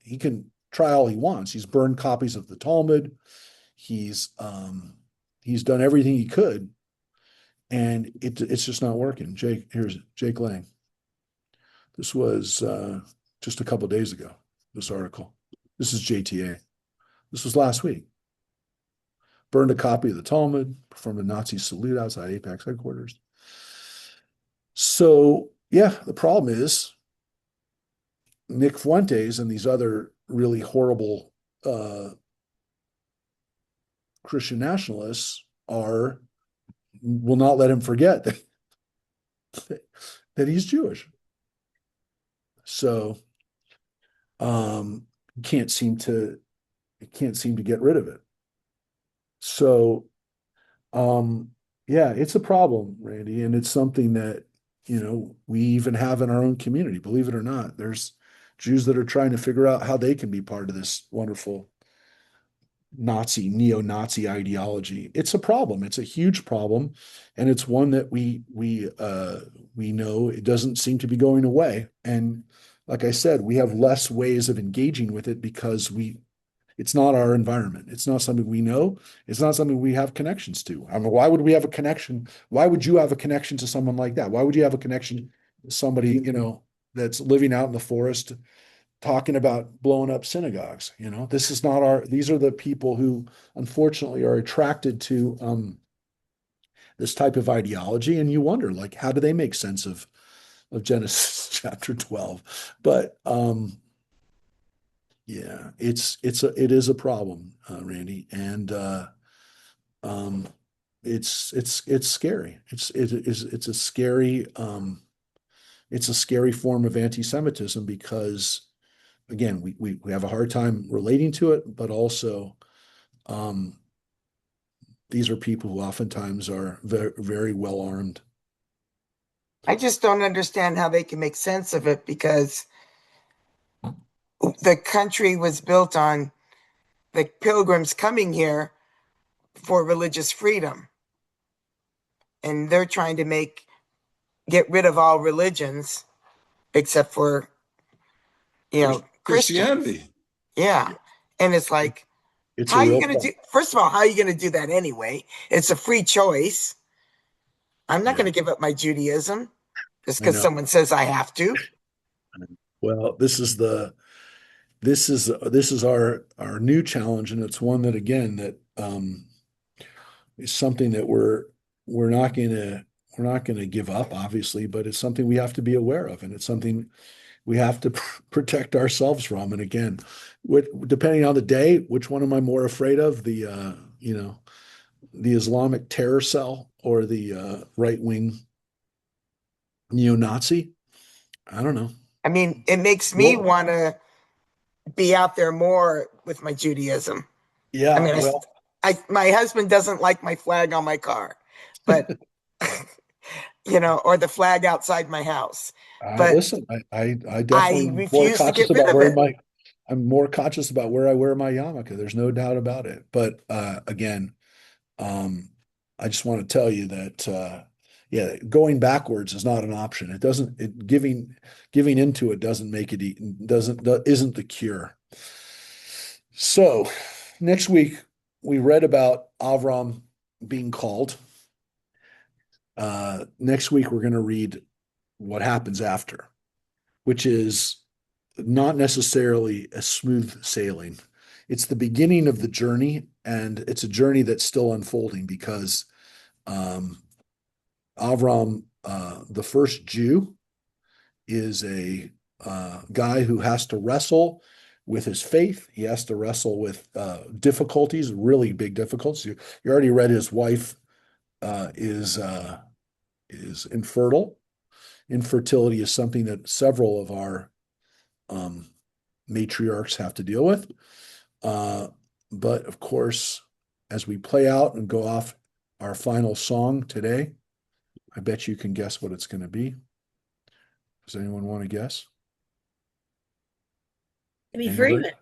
he can try all he wants. He's burned copies of the Talmud. He's done everything he could, and it's just not working. Here's Jake Lang. This was just a couple days ago. This article. This is JTA. This was last week. Burned a copy of the Talmud, performed a Nazi salute outside Apex headquarters. So yeah, the problem is Nick Fuentes and these other really horrible Christian nationalists will not let him forget that he's Jewish. So can't seem to get rid of it. So yeah, it's a problem, Randy, and it's something that we even have in our own community. Believe it or not, there's Jews that are trying to figure out how they can be part of this wonderful neo-Nazi ideology. It's a problem. It's a huge problem, and it's one that we know it doesn't seem to be going away. And like I said, we have less ways of engaging with it because it's not our environment. It's not something we know. It's not something we have connections to. I mean, why would we have a connection? Why would you have a connection to someone like that? Why would you have a connection to somebody, that's living out in the forest talking about blowing up synagogues? These are the people who unfortunately are attracted to this type of ideology. And you wonder, like, how do they make sense of Genesis chapter 12? But yeah, it is a problem, Randy, and it's scary. It's a scary form of anti-Semitism because, again, we have a hard time relating to it, but also these are people who oftentimes are very, very well armed. I just don't understand how they can make sense of it because the country was built on the pilgrims coming here for religious freedom. And they're trying to get rid of all religions except for, Christians. Christianity. Yeah. And it's like, It's how a are you real going to problem. first of all, how are you going to do that anyway? It's a free choice. I'm not going to give up my Judaism just I because know. someone says I have to. Well, this is our new challenge, and it's one that, again, that is something that we're not gonna give up, obviously, but it's something we have to be aware of, and it's something we have to protect ourselves from. And again, depending on the day, which one am I more afraid of? The Islamic terror cell or the right-wing neo-Nazi? I don't know. I mean, it makes me Well, want to be out there more with my Judaism. I yeah, mean, well, my husband doesn't like my flag on my car, but or the flag outside my house. But listen, I I definitely more refuse to conscious get rid about of it. I'm more conscious about where I wear my yarmulke. There's no doubt about it. But again, I just want to tell you that yeah, going backwards is not an option. Giving into it doesn't make it isn't the cure. So next week we read about Avram being called. Next week we're going to read what happens after, which is not necessarily a smooth sailing. It's the beginning of the journey, and it's a journey that's still unfolding because Avram, the first Jew, is a guy who has to wrestle with his faith. He has to wrestle with difficulties, really big difficulties. You already read his wife is infertile. Infertility is something that several of our matriarchs have to deal with. But of course, as we play out and go off our final song today, I bet you can guess what it's going to be. Does anyone want to guess? Be Anybody? Freeman.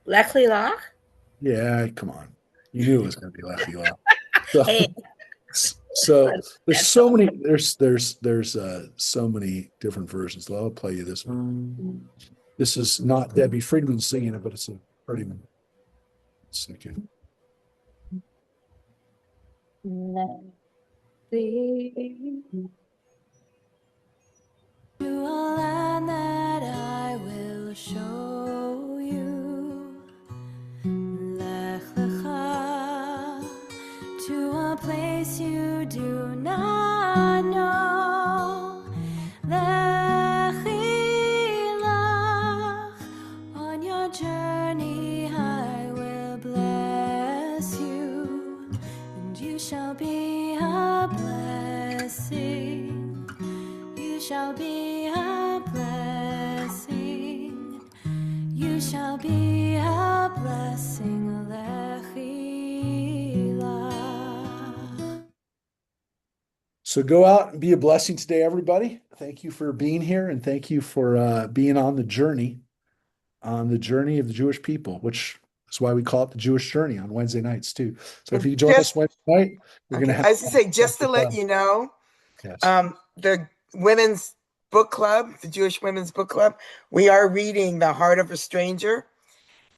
Lechley Lach? Yeah, come on. You knew it was going to be Lefty Law. So, Hey, so there's so many. There's so many different versions. I'll play you this one. This is not Debbie Friedman singing it, but it's a pretty second. To a land that I will show you. Lech lecha, to a place you do not know. Lechi lach, on your journey I will bless you, and you shall be a blessing. You shall be a blessing. You shall be a blessing. Lechi lach. So go out and be a blessing today, everybody. Thank you for being here, and thank you for being on the journey of the Jewish people, which is why we call it the Jewish Journey on Wednesday nights too. So if you join us Wednesday night, we're going to have. I was to say, just to let you know, Yes. the women's book club, the Jewish Women's Book Club, we are reading The Heart of a Stranger.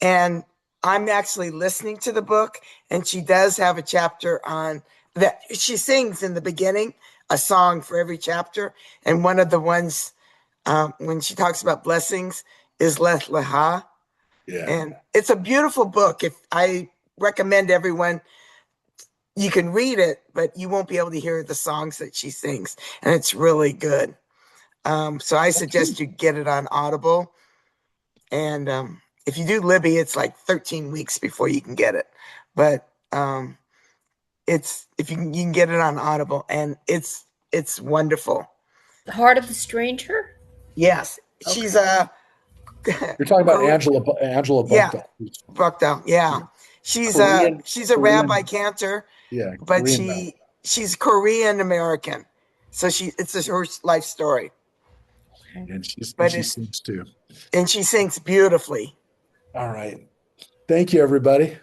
And I'm actually listening to the book, and she does have a chapter on that. She sings in the beginning a song for every chapter. And one of the ones, when she talks about blessings, is Lech Lecha. Yeah. And it's a beautiful book. If I recommend everyone, you can read it, but you won't be able to hear the songs that she sings. And it's really good. So I suggest you get it on Audible. And if you do Libby, it's like 13 weeks before you can get it. But it's if you can get it on Audible, and it's wonderful. The Heart of the Stranger? Yes, she's You're talking about Angela Yeah. Buckdahl. Buckdahl. Yeah, she's Korean- a Korean- rabbi cantor. Yeah, But Korean she's Korean American, so it's her life story, and she but sings too. and she sings beautifully. All right. Thank you, everybody.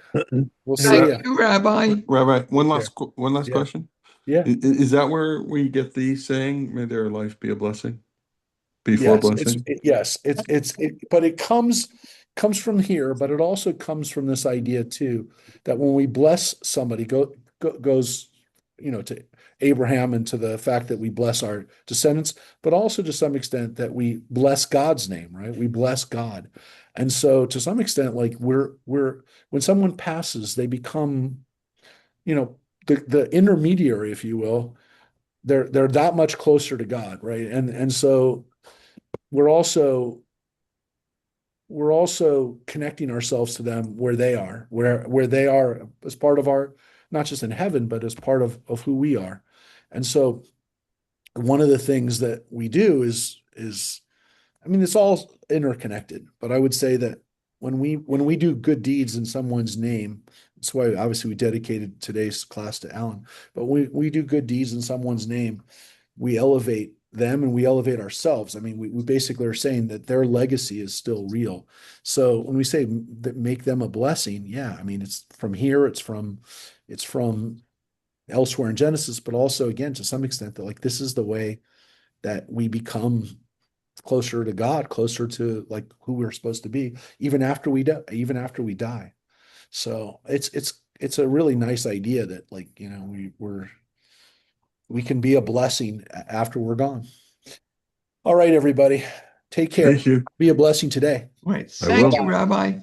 We'll see Thank you. you, Rabbi. Rabbi, one last Yeah. question. Yeah. Is that where we get the saying, "May their life be a blessing"? Before blessing. But it comes from here, but it also comes from this idea too, that when we bless somebody, goes, to Abraham and to the fact that we bless our descendants, but also to some extent that we bless God's name, right? We bless God. And so to some extent, like we're when someone passes, they become, the intermediary, if you will. They're that much closer to God, right? And so we're also connecting ourselves to them where they are, where they are as part of our, not just in heaven, but as part of who we are. And so one of the things that we do is it's all interconnected, but I would say that when we do good deeds in someone's name, that's why obviously we dedicated today's class to Alan, but we do good deeds in someone's name, we elevate them and we elevate ourselves. I mean, we basically are saying that their legacy is still real. So when we say that make them a blessing, yeah, I mean, it's from here, it's from elsewhere in Genesis, but also again, to some extent that like, this is the way that we become closer to God, closer to like who we're supposed to be, even after we die. So it's a really nice idea that like, we can be a blessing after we're gone. All right, everybody. Take care. Thank you. Be a blessing today. Right. I Thank will. you, Rabbi.